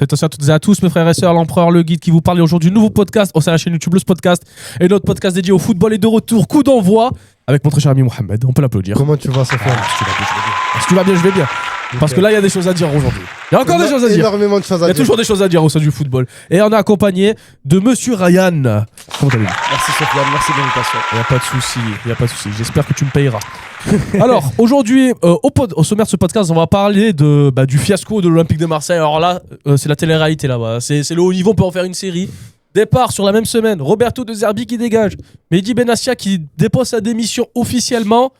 Attention à toutes et à tous, mes frères et sœurs, l'Empereur, le Guide qui vous parle aujourd'hui du nouveau podcast au sein de la chaîne YouTube, le Podcast, et notre podcast dédié au football est de retour, coup d'envoi, avec mon très cher ami Mohamed. On peut l'applaudir. Comment tu vas, Sofiane? Si tu vas bien, je vais bien. Parce que là, il y a des choses à dire aujourd'hui. Il y a encore des choses à dire. Énormément de choses à Il y dire. a toujours des choses à dire au sein du football. Et on est accompagné de Monsieur Ryan. Comment allez-vous? Merci Sofiane, merci de l'invitation. Il n'y a pas de souci, il n'y a pas de souci. J'espère que tu me payeras. Alors, aujourd'hui, au sommaire de ce podcast, on va parler du fiasco de l'Olympique de Marseille. Alors là, c'est la télé-réalité là-bas. C'est le haut niveau, on peut en faire une série. Départ sur la même semaine. Roberto De Zerbi qui dégage. Mehdi Benassia qui dépose sa démission officiellement.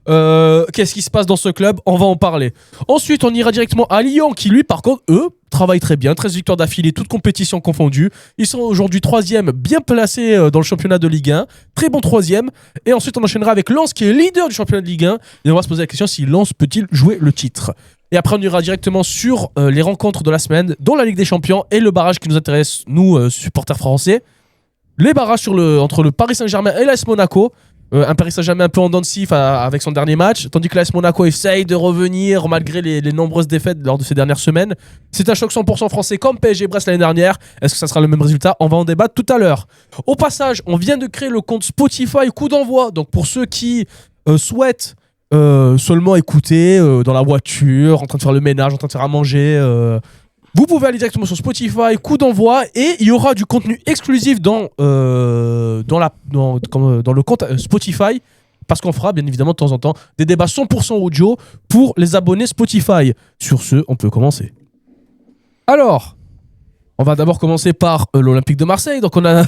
Qu'est-ce qui se passe dans ce club? On va en parler. Ensuite, on ira directement à Lyon qui, lui, par contre, eux, travaillent très bien. 13 victoires d'affilée, toutes compétitions confondues. Ils sont aujourd'hui 3e, bien placés dans le championnat de Ligue 1. Très bon 3e. Et ensuite, on enchaînera avec Lens qui est leader du championnat de Ligue 1. Et on va se poser la question si Lens peut-il jouer le titre. Et après, on ira directement sur les rencontres de la semaine, dont la Ligue des Champions et le barrage qui nous intéresse, nous, supporters français. Les barrages entre le Paris Saint-Germain et l'AS Monaco. Un Paris Saint-Germain un peu en dents de scie avec son dernier match, tandis que l'AS Monaco essaye de revenir malgré les nombreuses défaites lors de ces dernières semaines. C'est un choc 100% français comme PSG-Brest l'année dernière. Est-ce que ça sera le même résultat? On va en débattre tout à l'heure. Au passage, on vient de créer le compte Spotify coup d'envoi. Donc pour ceux qui souhaitent seulement écouter dans la voiture, en train de faire le ménage, en train de faire à manger... Vous pouvez aller directement sur Spotify, coup d'envoi, et il y aura du contenu exclusif dans le compte Spotify, parce qu'on fera bien évidemment de temps en temps des débats 100% audio pour les abonnés Spotify. Sur ce, on peut commencer. Alors, on va d'abord commencer par l'Olympique de Marseille. Donc on a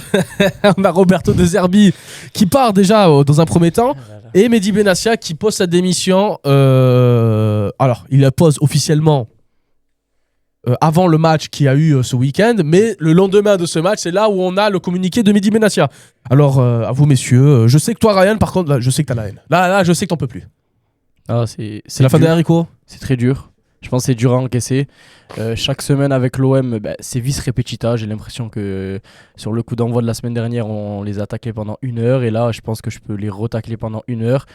Roberto De Zerbi qui part déjà dans un premier temps, et Mehdi Benassia qui pose sa démission. Alors, il la pose officiellement avant le match qu'il y a eu ce week-end, mais le lendemain de ce match, c'est là où on a le communiqué de Mehdi Benassia. Alors, à vous messieurs, je sais que toi Ryan, par contre, là, je sais que t'as la haine. Là, je sais que t'en peux plus. Ah, c'est la fin d'Enrico. C'est très dur. Je pense que c'est dur à encaisser. Chaque semaine avec l'OM, c'est vice repetita. J'ai l'impression que sur le coup d'envoi de la semaine dernière, on les a taclés pendant 1 heure, et là, je pense que je peux les retacler pendant 1 heure.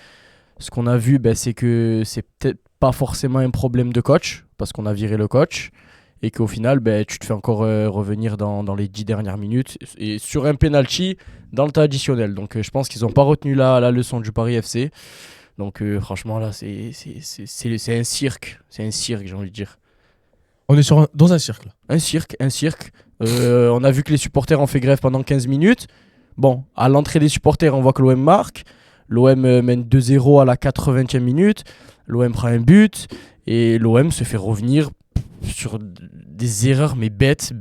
Ce qu'on a vu, c'est que c'est peut-être pas forcément un problème de coach, parce qu'on a viré le coach. Et qu'au final, tu te fais encore revenir dans les 10 dernières minutes. Et sur un penalty dans le temps additionnel. Donc je pense qu'ils n'ont pas retenu la leçon du Paris FC. Donc franchement, là, c'est un cirque. C'est un cirque, j'ai envie de dire. On est dans un cirque. Un cirque. On a vu que les supporters ont fait grève pendant 15 minutes. Bon, à l'entrée des supporters, on voit que l'OM marque. L'OM mène 2-0 à la 80e minute. L'OM prend un but. Et l'OM se fait revenir sur des erreurs mais bêtes.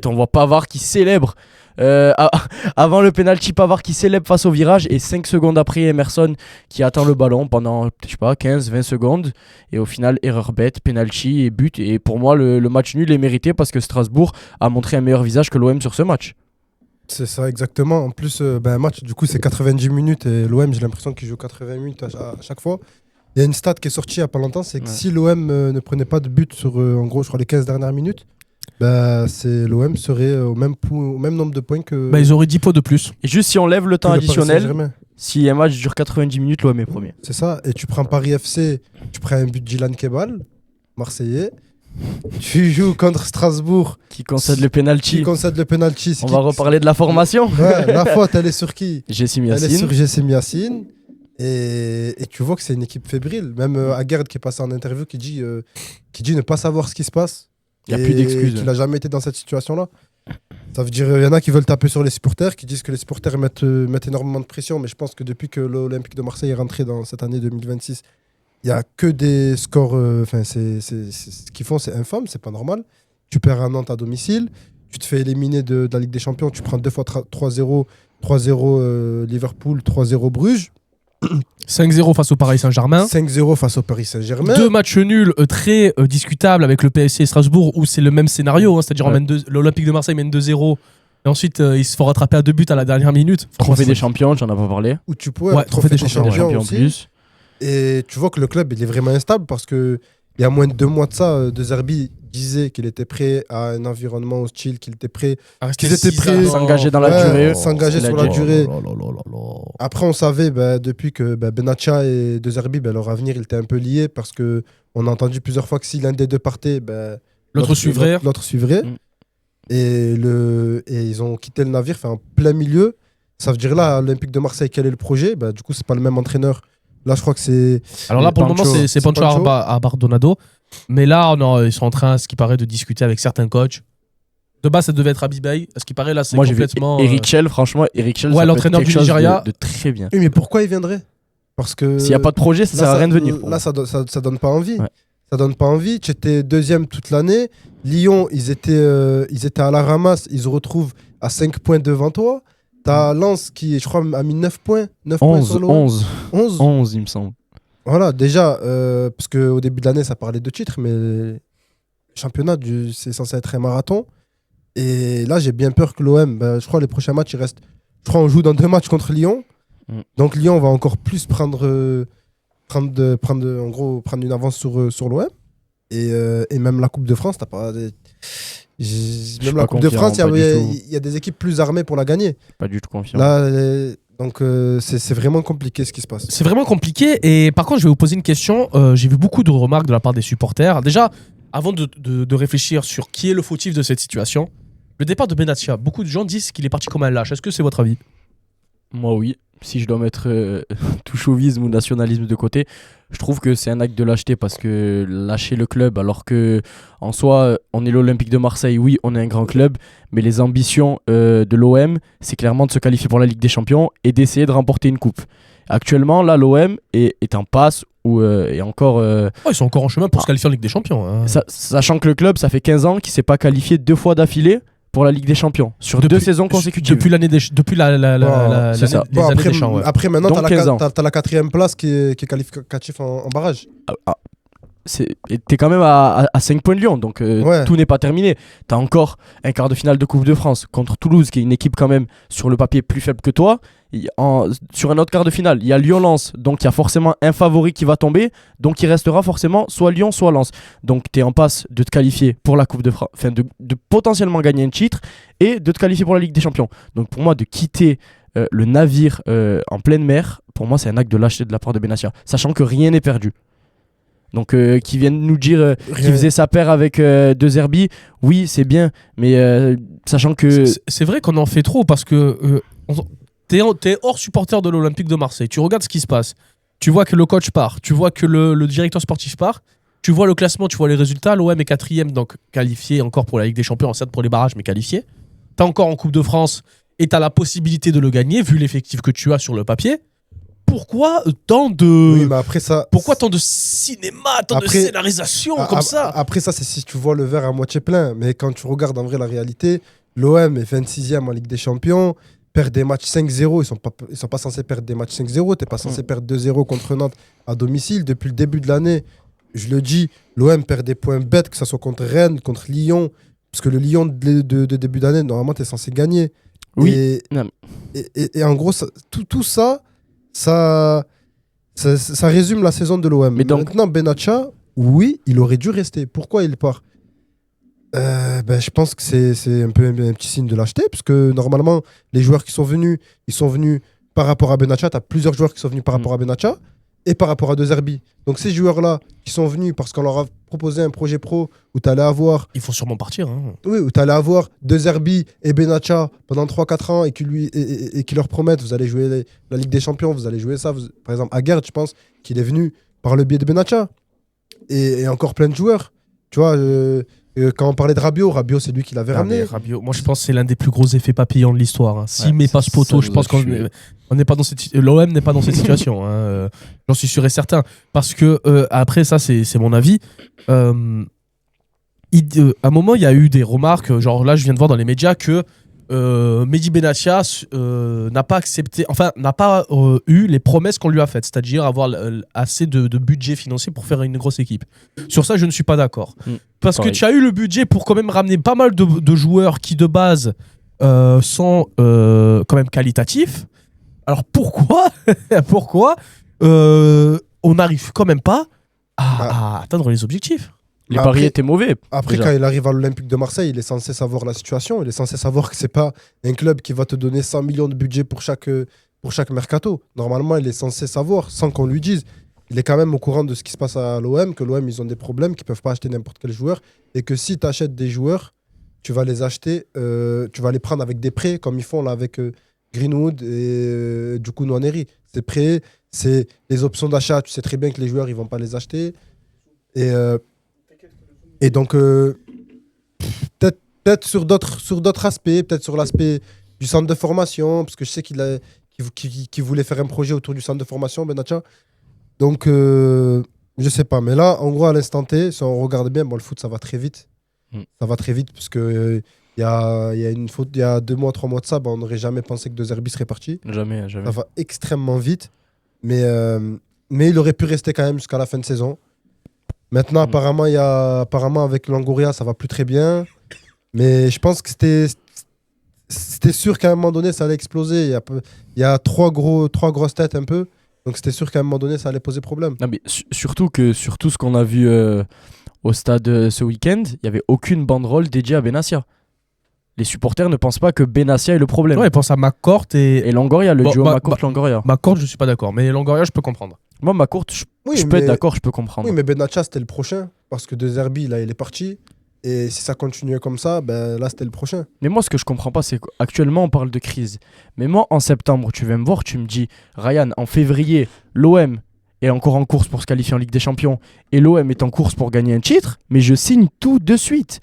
On voit Pavard qui célèbre avant le penalty, Pavard qui célèbre face au virage, et 5 secondes après Emerson qui attend le ballon pendant 15-20 secondes, et au final erreur bête, penalty et but. Et pour moi le match nul est mérité parce que Strasbourg a montré un meilleur visage que l'OM sur ce match. C'est ça, exactement. En plus, un match, du coup, c'est 90 minutes, et l'OM, j'ai l'impression qu'il joue 80 minutes à chaque fois. Il y a une stat qui est sortie il n'y a pas longtemps, c'est que si l'OM ne prenait pas de but sur, en gros, je crois, les 15 dernières minutes, l'OM serait au même nombre de points que... ils auraient 10 points de plus. Et juste si on lève le temps additionnel, si un match dure 90 minutes, l'OM est premier. C'est ça, et tu prends Paris FC, tu prends un but de Dylan Kebal, Marseillais, tu joues contre Strasbourg, qui concède le penalty. On va reparler de la formation. Ouais, la faute, elle est sur qui? Jessim Elle est sur Yacine. Jessim Yacine. Et tu vois que c'est une équipe fébrile. Même Aguerd qui est passé en interview qui dit ne pas savoir ce qui se passe. Il n'y a plus d'excuses. Qu'il n'a jamais été dans cette situation-là. Ça veut dire qu'il y en a qui veulent taper sur les supporters, qui disent que les supporters mettent énormément de pression. Mais je pense que depuis que l'Olympique de Marseille est rentré dans cette année 2026, il n'y a que des scores. Ce qu'ils font, c'est infâme, c'est pas normal. Tu perds à Nantes à domicile, tu te fais éliminer de la Ligue des Champions, tu prends 2 fois 3-0, 3-0 Liverpool, 3-0 Bruges. 5-0 face au Paris Saint-Germain. 5-0 face au Paris Saint-Germain. 2 matchs nuls très discutables avec le PSG et Strasbourg, où c'est le même scénario, c'est-à-dire l'Olympique de Marseille mène 2-0 et ensuite ils se font rattraper à 2 buts à la dernière minute. Trophée des champions, j'en ai pas parlé. Où tu peux trophée des champions en aussi. plus. Et tu vois que le club il est vraiment instable, parce que il y a moins de 2 mois de ça, De Zerbi disait qu'il était prêt à un environnement hostile, qu'il était prêt à s'engager dans la durée. S'engager sur la durée. Après, on savait depuis que Benassia et De Zerbi, leur avenir il était un peu lié, parce qu'on a entendu plusieurs fois que si l'un des deux partait, L'autre suivrait. L'autre suivrait. Mm. Et ils ont quitté le navire, en plein milieu. Ça veut dire là, à l'Olympique de Marseille, quel est le projet? Du coup, c'est pas le même entraîneur. Là, je crois que c'est. Alors là, pour le moment, Pancho. c'est Pancho Pancho. Bardonado. Mais là, non, ils sont en train, ce qui paraît, de discuter avec certains coachs. De base, ça devait être Abibay. Ce qui paraît, là, c'est Moi, j'ai vu complètement. Eric Chell, franchement, Eric Chell, Ouais, ça peut l'entraîneur être du quelque chose Nigeria. de très bien. Oui, mais pourquoi il viendrait? Parce que. S'il n'y a pas de projet, ça sert à rien de venir. Là, ça donne pas envie. Ouais. Ça donne pas envie. Tu étais deuxième toute l'année. Lyon, ils étaient à la ramasse. Ils se retrouvent à 5 points devant toi. T'as Lens qui, je crois, a mis 9 points. 9 points sur 11, l'OM. 11, il me semble. Voilà, déjà, parce qu'au début de l'année, ça parlait de titres, mais le championnat, c'est censé être un marathon. Et là, j'ai bien peur que l'OM, je crois, les prochains matchs, il reste. Je crois on joue dans 2 matchs contre Lyon. Mm. Donc Lyon va encore plus prendre une avance sur l'OM. Et même la Coupe de France, t'as pas. Même pas la Coupe de confiant, France, pas du tout. il y a des équipes plus armées pour la gagner. Pas du tout confiant. Là, donc c'est vraiment compliqué ce qui se passe. C'est vraiment compliqué. Et par contre, je vais vous poser une question. J'ai vu beaucoup de remarques de la part des supporters. Déjà, avant de réfléchir sur qui est le fautif de cette situation, le départ de Benatia, beaucoup de gens disent qu'il est parti comme un lâche. Est-ce que c'est votre avis? Moi, oui. Si je dois mettre tout chauvisme ou nationalisme de côté, je trouve que c'est un acte de lâcheté parce que lâcher le club alors que en soi, on est l'Olympique de Marseille, oui, on est un grand club, mais les ambitions de l'OM, c'est clairement de se qualifier pour la Ligue des Champions et d'essayer de remporter une coupe. Actuellement, là, l'OM est en passe ou est encore... Ils sont encore en chemin pour se qualifier en Ligue des Champions. Hein. Sachant que le club, ça fait 15 ans qu'il ne s'est pas qualifié 2 fois d'affilée pour la Ligue des Champions sur 2 saisons consécutives. Depuis depuis c'est ça. les années des champs. Ouais. Après, maintenant, Donc 15 ans. t'as la 4e place qui est qualificatif en barrage. Et t'es quand même à 5 points de Lyon, donc Ouais. tout n'est pas terminé. T'as encore un quart de finale de Coupe de France contre Toulouse, qui est une équipe quand même sur le papier plus faible que toi. Sur un autre quart de finale, il y a Lyon-Lens, donc il y a forcément un favori qui va tomber, donc il restera forcément soit Lyon, soit Lens. Donc t'es en passe de te qualifier pour la Coupe de France, enfin de potentiellement gagner un titre et de te qualifier pour la Ligue des Champions. Donc pour moi, de quitter le navire en pleine mer, pour moi c'est un acte de lâcheté de la part de Benatia, sachant que rien n'est perdu. Donc qui viennent nous dire qu'il faisait sa paire avec De Zerbi, oui c'est bien, mais sachant que... C'est vrai qu'on en fait trop parce que t'es hors supporter de l'Olympique de Marseille. Tu regardes ce qui se passe. Tu vois que le coach part, tu vois que le directeur sportif part, tu vois le classement, tu vois les résultats. L'OM est 4e, donc qualifié encore pour la Ligue des Champions, certes pour les barrages, mais qualifié. T'as encore en Coupe de France et t'as la possibilité de le gagner vu l'effectif que tu as sur le papier. Pourquoi tant de... Oui, mais après ça. Pourquoi tant de cinéma, tant de scénarisation comme ça? Après ça, c'est si tu vois le verre à moitié plein. Mais quand tu regardes en vrai la réalité, l'OM est 26e en Ligue des Champions, perd des matchs 5-0. Ils sont pas censés perdre des matchs 5-0. T'es pas censé perdre 2-0 contre Nantes à domicile. Depuis le début de l'année, je le dis, l'OM perd des points bêtes, que ce soit contre Rennes, contre Lyon. Parce que le Lyon de début d'année, normalement, t'es censé gagner. Oui. Et en gros, tout ça, ça résume la saison de l'OM. Mais donc... Maintenant, Benatia, oui, il aurait dû rester. Pourquoi il part? Je pense que c'est un peu un petit signe de lâcheté, parce que normalement, les joueurs qui sont venus, ils sont venus par rapport à Benatia. Tu as plusieurs joueurs qui sont venus par rapport à Benatia et par rapport à De Zerbi. Donc ces joueurs-là qui sont venus parce qu'on leur a proposé un projet pro où tu allais avoir... Ils vont sûrement partir. Hein. Oui, où tu allais avoir De Zerbi et Benatia pendant 3-4 ans et qui leur promettent, vous allez jouer la Ligue des Champions, vous allez jouer ça. Par exemple, Aguerd, je pense qu'il est venu par le biais de Benatia. Et encore plein de joueurs. Tu vois, quand on parlait de Rabiot, c'est lui qui l'avait ramené. Rabiot, moi je pense que c'est l'un des plus gros effets papillons de l'histoire. Hein. S'il met pas ce poteau, je pense qu'on n'est pas dans cette... L'OM n'est pas dans cette situation. Hein. J'en suis sûr et certain. Parce que, après, ça c'est mon avis. À un moment, il y a eu des remarques, genre là je viens de voir dans les médias que Mehdi Benatia n'a pas accepté, enfin n'a pas eu les promesses qu'on lui a faites, c'est-à-dire avoir assez de budget financier pour faire une grosse équipe. Sur ça, je ne suis pas d'accord. Parce que tu as eu le budget pour quand même ramener pas mal de joueurs qui de base sont quand même qualitatifs. Alors pourquoi on n'arrive quand même pas à atteindre les objectifs? Les paris étaient mauvais. Après, déjà. quand il arrive à l'Olympique de Marseille, il est censé savoir la situation. Il est censé savoir que c'est pas un club qui va te donner 100 millions de budget pour chaque mercato. Normalement, il est censé savoir, sans qu'on lui dise. il est quand même au courant de ce qui se passe à l'OM, que l'OM, ils ont des problèmes, qu'ils peuvent pas acheter n'importe quel joueur, et que si tu achètes des joueurs, tu vas les acheter, tu vas les prendre avec des prêts, comme ils font là avec Greenwood et du coup Nwaneri. C'est prêts, c'est les options d'achat, tu sais très bien que les joueurs, ils vont pas les acheter. Et donc, peut-être sur d'autres aspects, peut-être sur l'aspect du centre de formation, parce que je sais qu'il voulait faire un projet autour du centre de formation, Benatia. Donc, je sais pas. Mais là, en gros, à l'instant T, si on regarde bien, bon, le foot, ça va très vite. Ça va très vite, parce que il y a une faute, il y a 2 mois, 3 mois de ça, bah, on n'aurait jamais pensé que De Zerbi serait parti. Jamais. Ça va extrêmement vite. Mais il aurait pu rester quand même jusqu'à la fin de saison. Maintenant, apparemment, avec Longoria, ça va plus très bien. Mais je pense que c'était sûr qu'à un moment donné, ça allait exploser. Il y a trois grosses têtes un peu. Donc c'était sûr qu'à un moment donné, ça allait poser problème. Non, mais surtout ce qu'on a vu au stade ce week-end, il n'y avait aucune banderole dédiée à Benassia. Les supporters ne pensent pas que Benassia est le problème. Ouais, ils pensent à McCourt et Longoria, le duo McCourt-Longoria. McCourt, je suis pas d'accord, mais Longoria, je peux comprendre. Moi, McCourt, je peux être d'accord, je peux comprendre. Oui, mais Benatia, c'était le prochain. Parce que De Zerbi, là, il est parti. Et si ça continuait comme ça, ben, là, c'était le prochain. Mais moi, ce que je comprends pas, c'est qu'actuellement, on parle de crise. Mais moi, en septembre, tu viens me voir, tu me dis, Ryan, en février, l'OM est encore en course pour se qualifier en Ligue des Champions et l'OM est en course pour gagner un titre, mais je signe tout de suite.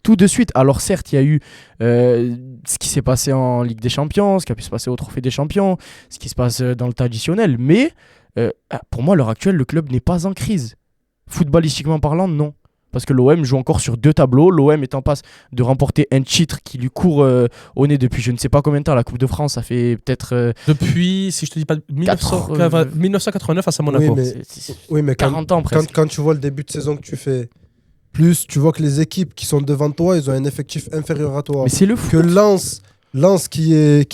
Tout de suite. Alors certes, il y a eu ce qui s'est passé en Ligue des Champions, ce qui a pu se passer au Trophée des Champions, ce qui se passe dans le temps additionnel, mais pour moi, à l'heure actuelle, le club n'est pas en crise. Footballistiquement parlant, non. Parce que l'OM joue encore sur 2 tableaux. L'OM est en passe de remporter un titre qui lui court au nez depuis je ne sais pas combien de temps. La Coupe de France, ça fait peut-être... Depuis, si je te dis pas, 1989 à San Monaco. Oui, mais 40 ans presque. Quand tu vois le début de saison que tu fais, plus tu vois que les équipes qui sont devant toi, ils ont un effectif inférieur à toi. Mais c'est le foot. Que Lens qui est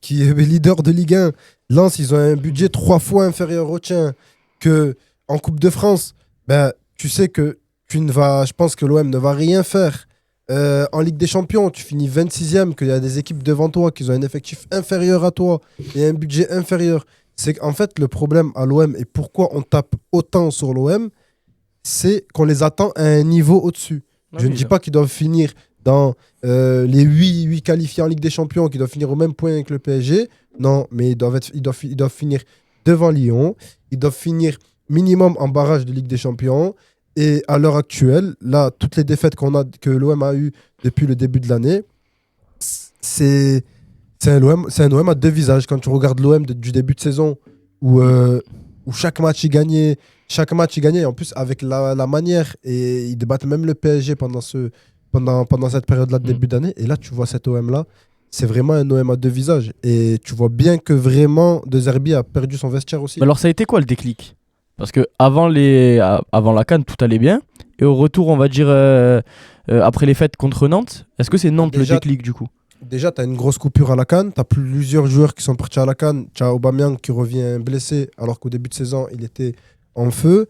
leader de Ligue 1, Lens, ils ont un budget 3 fois inférieur au tien. Que en Coupe de France, ben, tu sais que je pense que l'OM ne va rien faire. En Ligue des Champions, tu finis 26e, qu'il y a des équipes devant toi qui ont un effectif inférieur à toi et un budget inférieur. C'est qu'en fait, le problème à l'OM et pourquoi on tape autant sur l'OM, c'est qu'on les attend à un niveau au-dessus. Je ne dis pas qu'ils doivent finir dans les 8 qualifiés en Ligue des Champions, qu'ils doivent finir au même point que le PSG. Non, mais ils doivent finir devant Lyon. Ils doivent finir minimum en barrage de Ligue des Champions. Et à l'heure actuelle, là, toutes les défaites que l'OM a eues depuis le début de l'année, c'est un OM à 2 visages. Quand tu regardes l'OM du début de saison, où chaque match il gagnait, en plus avec la manière, et ils débattent même le PSG pendant cette période-là de début d'année. Et là, tu vois cet OM-là, c'est vraiment un OM à 2 visages. Et tu vois bien que vraiment, De Zerbi a perdu son vestiaire aussi. Mais alors, ça a été quoi le déclic ? Parce que avant la CAN, tout allait bien. Et au retour, on va dire, après les fêtes contre Nantes, est-ce que c'est Nantes le déclic du coup ? Déjà, tu as une grosse coupure à la CAN. Tu as plusieurs joueurs qui sont partis à la CAN. Tu as Aubameyang qui revient blessé alors qu'au début de saison, il était en feu.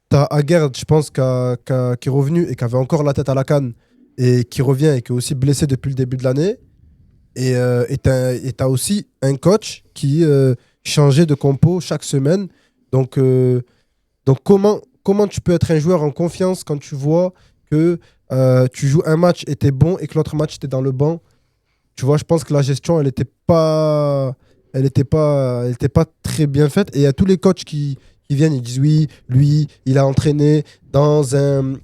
Tu as Aguerd, je pense, qui est revenu et qui avait encore la tête à la CAN et qui revient et qui est aussi blessé depuis le début de l'année. Et tu as aussi un coach qui changeait de compo chaque semaine. Donc comment tu peux être un joueur en confiance quand tu vois que tu joues un match et t'es bon et que l'autre match t'es dans le banc? Tu vois, je pense que la gestion, elle était pas très bien faite. Et il y a tous les coachs qui viennent, ils disent oui, lui, il a entraîné dans un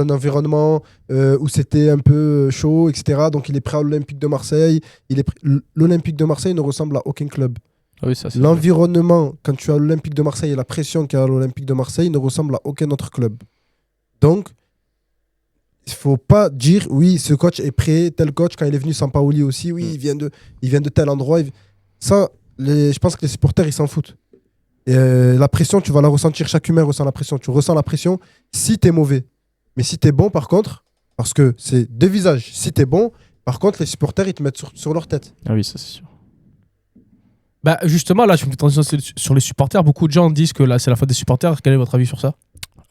environnement où c'était un peu chaud, etc. Donc il est prêt à l'Olympique de Marseille. L'Olympique de Marseille ne ressemble à aucun club. Ah oui, ça, c'est l'environnement, quand tu as l'Olympique de Marseille et la pression qu'il y a à l'Olympique de Marseille, ne ressemble à aucun autre club. Donc, il ne faut pas dire, oui, ce coach est prêt, tel coach, quand il est venu Sampaoli aussi, oui, il vient de tel endroit. Ça, je pense que les supporters, ils s'en foutent. Et la pression, tu vas la ressentir, chaque humain ressent la pression. Tu ressens la pression si tu es mauvais. Mais si tu es bon, par contre, parce que c'est 2 visages, si tu es bon, par contre, les supporters, ils te mettent sur leur tête. Ah oui, ça c'est sûr. Bah justement, là, je me fais attention sur les supporters. Beaucoup de gens disent que là, c'est la faute des supporters. Quel est votre avis sur ça ?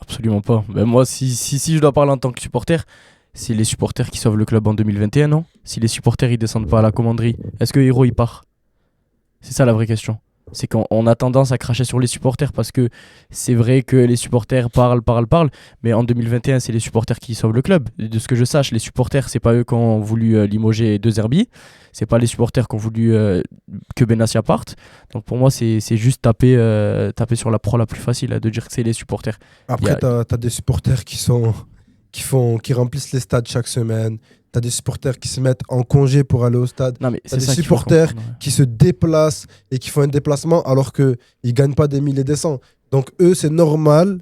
Absolument pas. Ben moi, si je dois parler en tant que supporter, c'est les supporters qui sauvent le club en 2021, non ? Si les supporters ils descendent pas à la commanderie, est-ce que Hero il part ? C'est ça la vraie question. C'est qu'on a tendance à cracher sur les supporters parce que c'est vrai que les supporters parlent, mais en 2021, c'est les supporters qui sauvent le club. De ce que je sache, les supporters, c'est pas eux qui ont voulu limoger De Zerbi, c'est pas les supporters qui ont voulu que Benassia parte. Donc pour moi, c'est juste taper sur la proie la plus facile, de dire que c'est les supporters. Après, t'as des supporters qui remplissent les stades chaque semaine. T'as des supporters qui se mettent en congé pour aller au stade. Non, mais T'as c'est des ça supporters qui se déplacent et qui font un déplacement alors qu'ils ne gagnent pas des milliers et des cents. Donc eux, c'est normal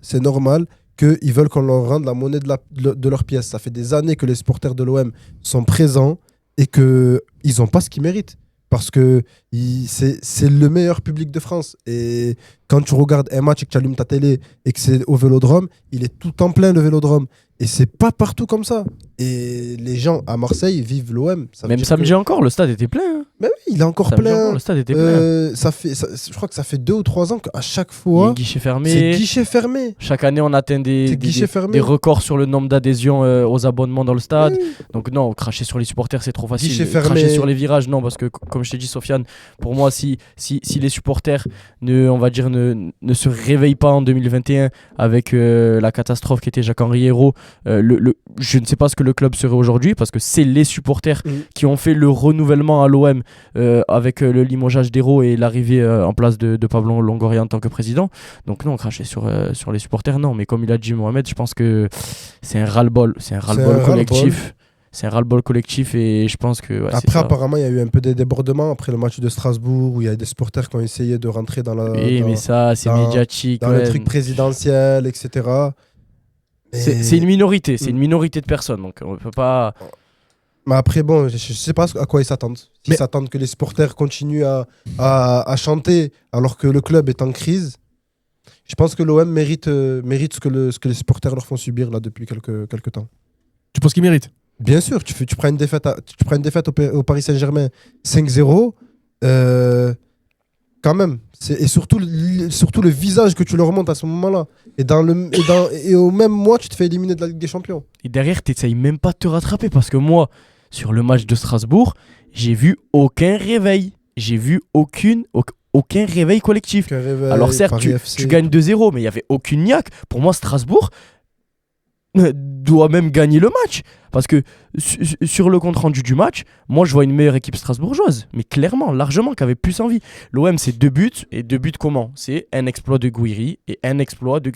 qu'ils veulent qu'on leur rende la monnaie de leur pièce. Ça fait des années que les supporters de l'OM sont présents et qu'ils n'ont pas ce qu'ils méritent. Parce que c'est le meilleur public de France. Et quand tu regardes un match et que tu allumes ta télé et que c'est au Vélodrome, il est tout en plein le Vélodrome. Et c'est pas partout comme ça. Et les gens à Marseille vivent l'OM. Même samedi encore, le stade était plein. Hein. Mais oui, il est encore Samedi plein. encore, le stade était plein. Je crois que ça fait 2 ou 3 ans qu'à chaque fois, Les guichets fermés. c'est guichet fermé. Chaque année, on atteint des records sur le nombre d'adhésions aux abonnements dans le stade. Oui. Donc non, cracher sur les supporters, c'est trop facile. Guichet fermé. Cracher sur les virages, non, parce que comme je t'ai dit, Sofiane, pour moi, si les supporters ne se réveillent pas en 2021 avec la catastrophe qui était Jacques-Henri Hérault, je ne sais pas ce que le club serait aujourd'hui, parce que c'est les supporters qui ont fait le renouvellement à l'OM avec le limogeage d'Hérault et l'arrivée en place de Pablo Longoria en tant que président. Donc non, cracher sur les supporters, non. Mais comme il a dit Mohamed, je pense que c'est un ras-le-bol. C'est un ras-le-bol collectif. C'est un ras-le-bol collectif et je pense que... Ouais, après, apparemment, il y a eu un peu des débordements après le match de Strasbourg où il y a des supporters qui ont essayé de rentrer dans la... Oui, mais ça, c'est médiatique. Dans le truc présidentiel, etc. C'est une minorité. C'est une minorité de personnes. Donc on ne peut pas... Mais après, bon, je ne sais pas à quoi ils s'attendent. Ils s'attendent que les supporters continuent à chanter alors que le club est en crise. Je pense que l'OM mérite ce que les supporters leur font subir là, depuis quelques temps. Tu penses qu'ils méritent? Bien sûr, tu prends une défaite, au Paris Saint-Germain 5-0, quand même. Et surtout le visage que tu leur montres à ce moment-là. Et au même mois, tu te fais éliminer de la Ligue des Champions. Et derrière, tu n'essayes même pas de te rattraper parce que moi, sur le match de Strasbourg, j'ai vu aucun réveil. J'ai vu aucun réveil collectif. Alors certes, tu gagnes 2-0, mais il n'y avait aucune niaque. Pour moi, Strasbourg doit même gagner le match. Parce que sur le compte-rendu du match, moi je vois une meilleure équipe strasbourgeoise. Mais clairement, largement, qui avait plus envie. L'OM, c'est 2 buts. Et 2 buts comment? C'est un exploit de Gouiri et un exploit de...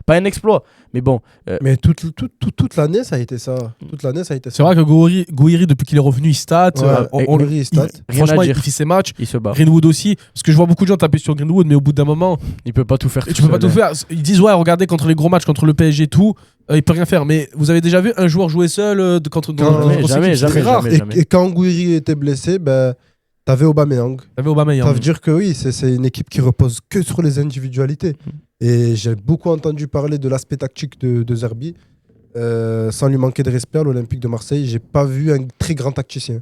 Pas un exploit, mais bon... Mais toute l'année, ça a été ça. Toute l'année, ça a été ça. C'est vrai que Gouiri, depuis qu'il est revenu, il stat. Gouiri, il stat. Franchement, il fait ses matchs. Il se bat. Greenwood aussi. Parce que je vois beaucoup de gens taper sur Greenwood, mais au bout d'un moment... Il peut pas tout faire. Tu peux pas tout faire. Ils disent, ouais, regardez, contre les gros matchs, contre le PSG et tout, il peut rien faire. Mais vous avez déjà vu un joueur jouer seul jamais. Et quand Gouiri était blessé, t'avais Aubameyang. Ça veut dire que oui, c'est une équipe qui repose que sur les individualités. Et j'ai beaucoup entendu parler de l'aspect tactique de Zerbi. Sans lui manquer de respect à l'Olympique de Marseille, j'ai pas vu un très grand tacticien.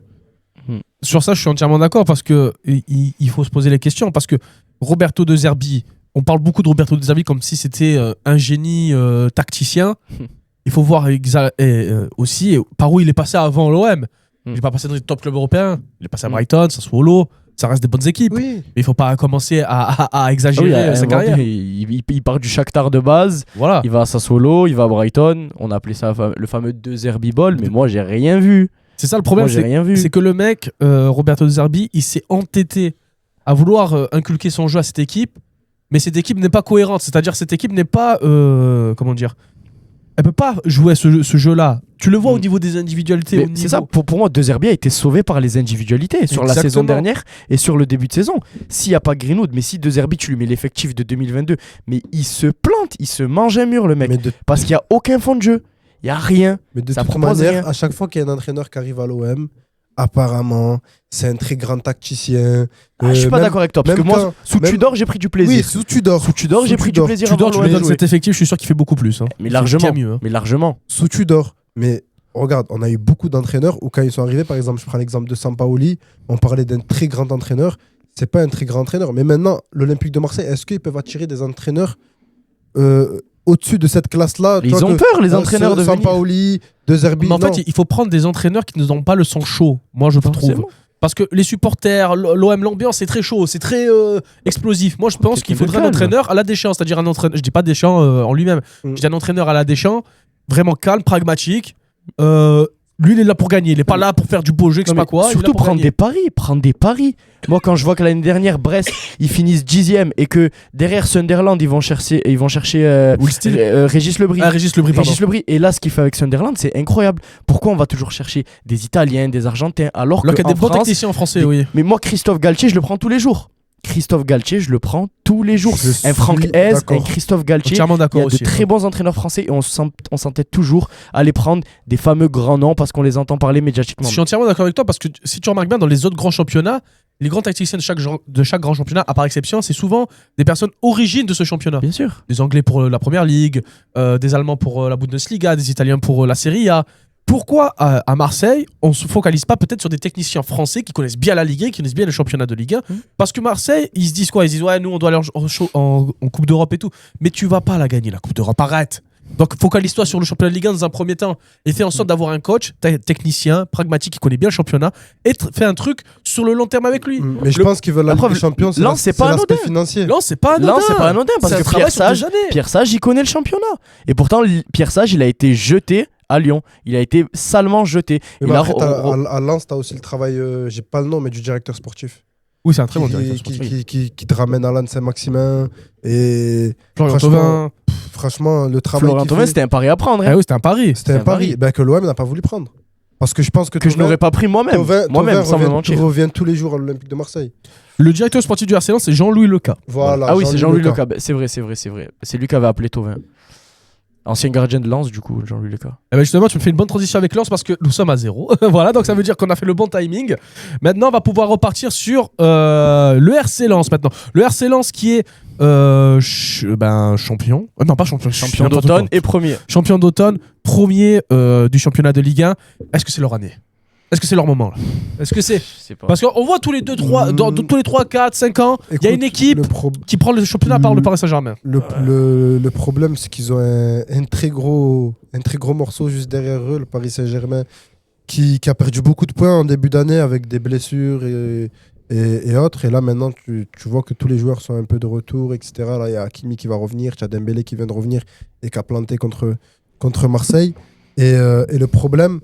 Sur ça, je suis entièrement d'accord parce que il faut se poser les questions. Parce que Roberto De Zerbi, on parle beaucoup de Roberto De Zerbi comme si c'était un génie tacticien. Il faut voir aussi par où il est passé avant l'OM. Il n'est pas passé dans les top clubs européens. Il est passé à Brighton, Sassuolo. Ça reste des bonnes équipes. Oui. Mais il ne faut pas commencer à exagérer sa carrière. Il part du Shakhtar de base. Voilà. Il va à Sassuolo, il va à Brighton. On a appelé ça le fameux De Zerbi Ball. Mais moi, j'ai rien vu. C'est ça le problème. C'est que le mec, Roberto De Zerbi, il s'est entêté à vouloir inculquer son jeu à cette équipe. Mais cette équipe n'est pas cohérente. C'est-à-dire cette équipe n'est pas... comment dire, elle peut pas jouer ce jeu-là. Tu le vois au niveau des individualités. C'est ça, pour moi, De Zerbi a été sauvé par les individualités sur la saison dernière et sur le début de saison. S'il n'y a pas Greenwood, mais si De Zerbi, tu lui mets l'effectif de 2022, mais il se plante, il se mange un mur, le mec. Parce qu'il n'y a aucun fond de jeu. Il n'y a rien. Mais de toute manière, à chaque fois qu'il y a un entraîneur qui arrive à l'OM, apparemment, c'est un très grand tacticien. Je suis pas d'accord avec toi, parce que moi, sous Tudor, j'ai pris du plaisir. Oui, sous Tudor, j'ai pris du plaisir. Tudor, tu lui donnes cet effectif, je suis sûr qu'il fait beaucoup plus. Mais largement. Sous Tudor. Mais regarde, on a eu beaucoup d'entraîneurs où quand ils sont arrivés, par exemple, je prends l'exemple de Sampaoli, on parlait d'un très grand entraîneur. C'est pas un très grand entraîneur. Mais maintenant, l'Olympique de Marseille, est-ce qu'ils peuvent attirer des entraîneurs au-dessus de cette classe-là? Ils ont peur, les entraîneurs de Sampaoli, De Zerbi. Mais en fait, il faut prendre des entraîneurs qui n'ont pas le sang chaud, moi je trouve. Parce que les supporters, l'OM, l'ambiance, c'est très chaud, c'est très explosif. Moi, je pense qu'il faudrait un entraîneur à la Deschamps, c'est-à-dire un entraîneur. Je dis pas Deschamps en lui-même. Je dis un entraîneur à la Deschamps, vraiment calme, pragmatique. Lui, il est là pour gagner. Il est pas là pour faire du beau jeu, je sais pas quoi. Surtout prendre des paris. Moi, quand je vois que l'année dernière, Brest, ils finissent 10e et que derrière Sunderland, ils vont chercher Régis Lebris. Régis Lebris, pardon. Régis Lebris. Et là, ce qu'il fait avec Sunderland, c'est incroyable. Pourquoi on va toujours chercher des Italiens, des Argentins, alors qu'il y a des bons France, techniciens en français, oui. Mais moi, Christophe Galtier, je le prends tous les jours. Un Franck Hez, un Christophe Galtier. Entièrement Il y a d'accord de aussi. très bons entraîneurs français et on s'entête toujours à les prendre des fameux grands noms parce qu'on les entend parler médiatiquement. Je suis entièrement d'accord avec toi parce que si tu remarques bien, dans les autres grands championnats, les grands tacticiens de chaque grand championnat, à part exception, c'est souvent des personnes origines de ce championnat. Bien sûr. Des Anglais pour la Première Ligue, des Allemands pour la Bundesliga, des Italiens pour la Serie A. Pourquoi à Marseille, on se focalise pas peut-être sur des techniciens français qui connaissent bien la Ligue 1, qui connaissent bien le championnat de Ligue 1 Parce que Marseille, ils se disent quoi? Ils se disent ouais, nous on doit aller en Coupe d'Europe et tout. Mais tu vas pas la gagner la Coupe d'Europe, arrête. Donc focalise-toi sur le championnat de Ligue 1 dans un premier temps et fais en sorte d'avoir un coach technicien, pragmatique, qui connaît bien le championnat et fais un truc sur le long terme avec lui. Mais je pense qu'ils veulent la Ligue des Champions, c'est pas l'aspect financier. Non, c'est pas anodin. Parce que Pierre Sage, il connaît le championnat. Et pourtant, Pierre Sage, il a été jeté à Lyon. Il a été salement jeté. Mais après, à Lens, tu as aussi le travail, j'ai pas le nom, mais du directeur sportif. Oui, c'est un très bon directeur sportif. Qui te ramène à Lens Saint-Maximin. Et Florian Thauvin. Franchement, le travail. Florian Thauvin, c'était un pari à prendre. Ah oui, c'était un pari. C'était un pari. Ben, que l'OM n'a pas voulu prendre. Parce que je pense que je n'aurais pas pris moi-même. Moi-même, sans me mentir. Tu reviens tous les jours à l'Olympique de Marseille. Le directeur sportif du RC Lens, c'est Jean-Louis Leca. Voilà. Ah oui, c'est Jean-Louis Leca. C'est vrai. C'est lui qui avait appelé Thauvin. Ancien gardien de Lens, du coup, Jean-Louis Leca. Et ben justement, tu me fais une bonne transition avec Lens parce que nous sommes à 0. Voilà, donc ça veut dire qu'on a fait le bon timing. Maintenant, on va pouvoir repartir sur le RC Lens maintenant. Le RC Lens qui est champion. Non, pas champion. Champion d'automne et premier. Champion d'automne, premier du championnat de Ligue 1. Est-ce que c'est leur année? Est-ce que c'est leur moment là? Est-ce que c'est parce qu'on voit tous les 2, 3, dans tous les 3, 4, 5 ans, il y a une équipe qui prend le championnat par le Paris Saint-Germain. Le problème, c'est qu'ils ont un très gros morceau juste derrière eux, le Paris Saint-Germain, qui a perdu beaucoup de points en début d'année avec des blessures et autres. Et là, maintenant, tu vois que tous les joueurs sont un peu de retour, etc. Là, il y a Hakimi qui va revenir, tu as Dembélé qui vient de revenir et qui a planté contre Marseille. Et le problème,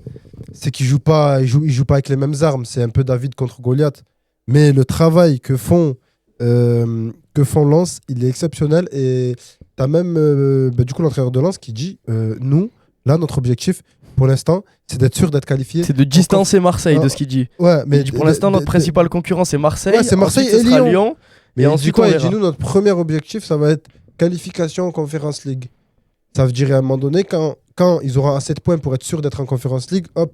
c'est qu'ils jouent pas avec les mêmes armes. C'est un peu David contre Goliath. Mais le travail que font Lens, il est exceptionnel. Et tu as même du coup l'entraîneur de Lens qui dit nous, là, notre objectif, pour l'instant, c'est d'être sûr d'être qualifié. C'est de distancer Marseille, de ce qu'il dit. Ouais, mais pour l'instant, notre principal concurrent, c'est Marseille. Ouais, c'est Marseille ensuite, et Lyon. Mais ensuite, il dit nous, notre premier objectif, ça va être qualification en Conference League. Ça veut dire à un moment donné, quand ils auront assez de points pour être sûr d'être en Conference League, hop,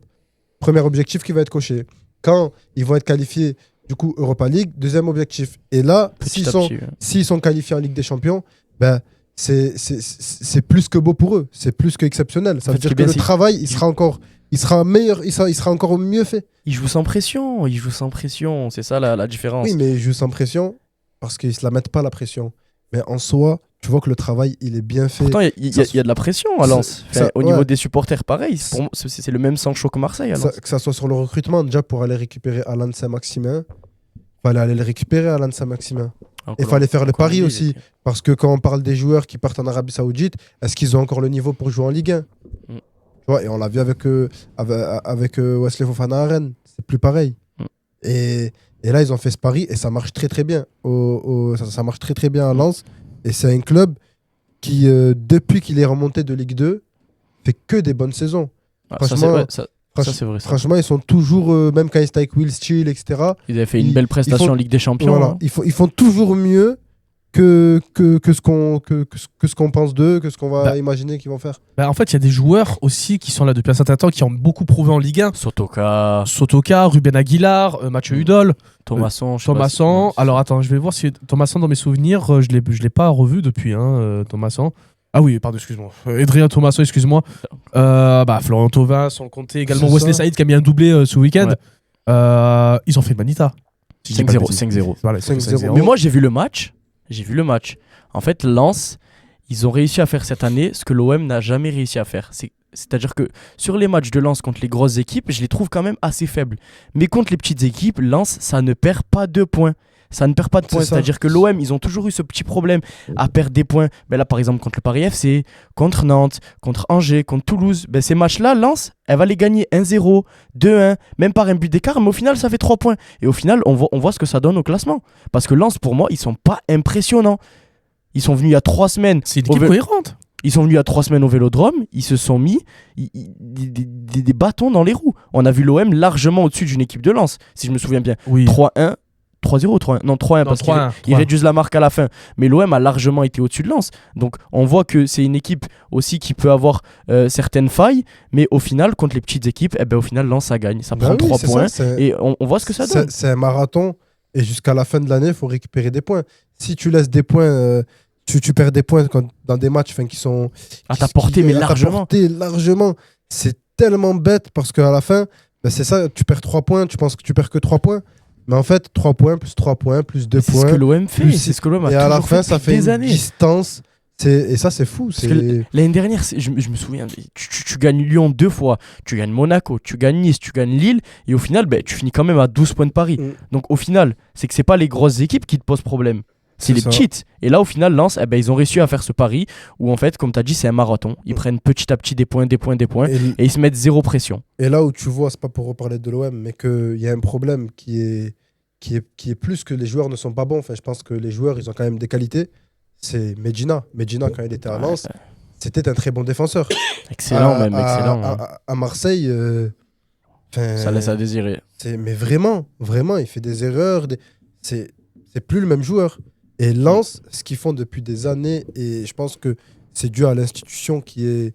premier objectif qui va être coché. Quand ils vont être qualifiés, du coup, Europa League, deuxième objectif. Et là, s'ils sont qualifiés en Ligue des Champions, ben, c'est plus que beau pour eux. C'est plus que exceptionnel. Ça veut dire que le travail, il sera meilleur, il sera encore mieux fait. Ils jouent sans pression. C'est ça la différence. Oui, mais ils jouent sans pression parce qu'ils ne se la mettent pas la pression. Mais en soi, tu vois que le travail, il est bien fait. Pourtant, il y a de la pression à Lens. Au niveau des supporters, pareil. Pour moi, c'est le même sang chaud que Marseille. Que ça soit sur le recrutement, déjà pour aller récupérer Alan Saint-Maximin, il fallait aller le récupérer, Alan Saint-Maximin. Et il fallait faire le pari aussi. Parce que quand on parle des joueurs qui partent en Arabie Saoudite, est-ce qu'ils ont encore le niveau pour jouer en Ligue 1 Tu vois, et on l'a vu avec Wesley Fofana à Rennes. C'est plus pareil. Et là, ils ont fait ce pari et ça marche très très bien. Ça marche très très bien à Lens. Et c'est un club qui, depuis qu'il est remonté de Ligue 2, fait que des bonnes saisons. Franchement, c'est vrai. Franchement, ils sont toujours, même quand ils étaient avec Will Steele, etc. Ils avaient fait une belle prestation en Ligue des Champions. Voilà, hein. Ils font toujours mieux que ce qu'on pense d'eux, que ce qu'on va imaginer qu'ils vont faire. En fait, il y a des joueurs aussi qui sont là depuis un certain temps, qui ont beaucoup prouvé en Ligue 1. Sotoka, Ruben Aguilar, Mathieu Hudol, Thomasson. Alors attends, je vais voir si Thomasson, dans mes souvenirs, je l'ai pas revu depuis, Thomasson. Ah oui, pardon, excuse-moi. Adrien Thomasson, excuse-moi. Florian Thauvin, sans compter également Wesley Saïd qui a mis un doublé ce week-end. Ouais. Ils ont fait Manita. 5-0. Voilà, 5-0. Mais moi, j'ai vu le match. En fait, Lens, ils ont réussi à faire cette année ce que l'OM n'a jamais réussi à faire. C'est-à-dire que sur les matchs de Lens contre les grosses équipes, je les trouve quand même assez faibles. Mais contre les petites équipes, Lens, ça ne perd pas de points. Ça ne perd pas de points. C'est-à-dire que l'OM, ils ont toujours eu ce petit problème à perdre des points. Ben là, par exemple, contre le Paris FC, contre Nantes, contre Angers, contre Toulouse, ben ces matchs-là, Lens, elle va les gagner 1-0, 2-1, même par un but d'écart, mais au final, ça fait 3 points. Et au final, on voit ce que ça donne au classement. Parce que Lens, pour moi, ils sont pas impressionnants. Ils sont venus il y a 3 semaines. C'est une équipe cohérente. Ils sont venus il y a 3 semaines au Vélodrome, ils se sont mis des bâtons dans les roues. On a vu l'OM largement au-dessus d'une équipe de Lens, si je me souviens bien. Oui. 3-1. 3-0 ou 3-1 Non, 3-1 parce qu'ils réduisent la marque à la fin. Mais l'OM a largement été au-dessus de Lens. Donc on voit que c'est une équipe aussi qui peut avoir certaines failles. Mais au final, contre les petites équipes, eh ben, au final, Lens, ça gagne. Ça prend 3 points. Et on voit ce que ça donne. C'est un marathon. Et jusqu'à la fin de l'année, il faut récupérer des points. Si tu laisses des points, tu perds des points dans des matchs qui sont... À ta portée, mais largement. Largement. C'est tellement bête parce qu'à la fin, ben c'est ça, tu perds 3 points. Tu penses que tu perds que 3 points. Mais en fait, 3 points, plus 3 points, plus 2 points. C'est ce que l'OM fait. C'est ce que l'OM a et à la fin, fait ça fait des une années. distance. Et ça, c'est fou. L'année dernière, je me souviens, tu gagnes Lyon 2 fois, tu gagnes Monaco, tu gagnes Nice, tu gagnes Lille, et au final, tu finis quand même à 12 points de Paris. Donc au final, c'est que c'est pas les grosses équipes qui te posent problème. C'est les petites. Et là, au final, Lens, ils ont réussi à faire ce pari où, en fait, comme tu as dit, c'est un marathon. Ils prennent petit à petit des points, et ils se mettent zéro pression. Et là où tu vois, c'est pas pour reparler de l'OM, mais qu'il y a un problème qui est plus que les joueurs ne sont pas bons. Enfin, je pense que les joueurs, ils ont quand même des qualités. C'est Medina. Medina, quand il était à Lens, c'était un très bon défenseur. Excellent, excellent. À Marseille, ça laisse à désirer. Mais vraiment, il fait des erreurs. C'est plus le même joueur. Et Lens, ce qu'ils font depuis des années, et je pense que c'est dû à l'institution c'est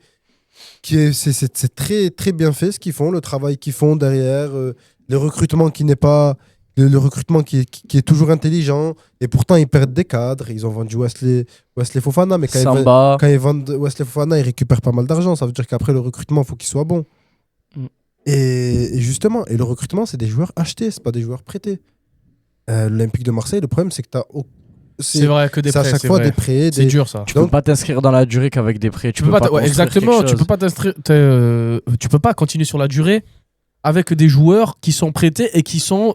très, très bien fait ce qu'ils font, le travail qu'ils font derrière, le recrutement qui n'est pas... Le recrutement qui est toujours intelligent, et pourtant ils perdent des cadres. Ils ont vendu Wesley Fofana, mais quand ils vendent Wesley Fofana, ils récupèrent pas mal d'argent. Ça veut dire qu'après le recrutement, il faut qu'il soit bon. Et justement, le recrutement, c'est des joueurs achetés, c'est pas des joueurs prêtés. L'Olympique de Marseille, le problème, c'est que c'est vrai que des prêts. C'est à chaque fois des prêts. C'est dur ça. Tu peux pas t'inscrire dans la durée qu'avec des prêts. Tu peux pas exactement. Tu peux pas continuer sur la durée avec des joueurs qui sont prêtés et qui sont,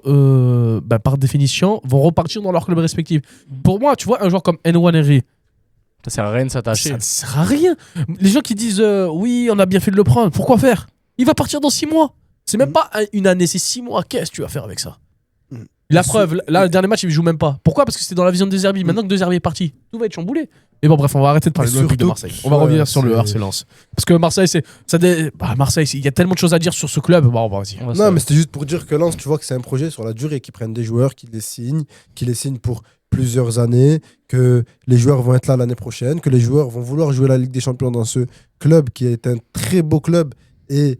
par définition, vont repartir dans leur club respectif. Pour moi, tu vois, un joueur comme Nwaneri, ça sert à rien de s'attacher. Ça ne sert à rien. Les gens qui disent oui, on a bien fait de le prendre, pourquoi faire? Il va partir dans 6 mois. C'est même pas une année, c'est 6 mois. Qu'est-ce que tu vas faire avec ça? La preuve, là, le dernier match, il joue même pas. Pourquoi? Parce que c'était dans la vision de Deserbi. Maintenant que Deserbi est parti, tout va être chamboulé. Mais bon, bref, on va arrêter de parler de l'Olympique de Marseille. On va revenir sur le RC Lens. Parce que Marseille, Marseille, il y a tellement de choses à dire sur ce club. Bon, vas-y. Non, mais c'était juste pour dire que Lens, tu vois que c'est un projet sur la durée, qu'ils prennent des joueurs, qu'ils les signent pour plusieurs années, que les joueurs vont être là l'année prochaine, que les joueurs vont vouloir jouer la Ligue des Champions dans ce club qui est un très beau club et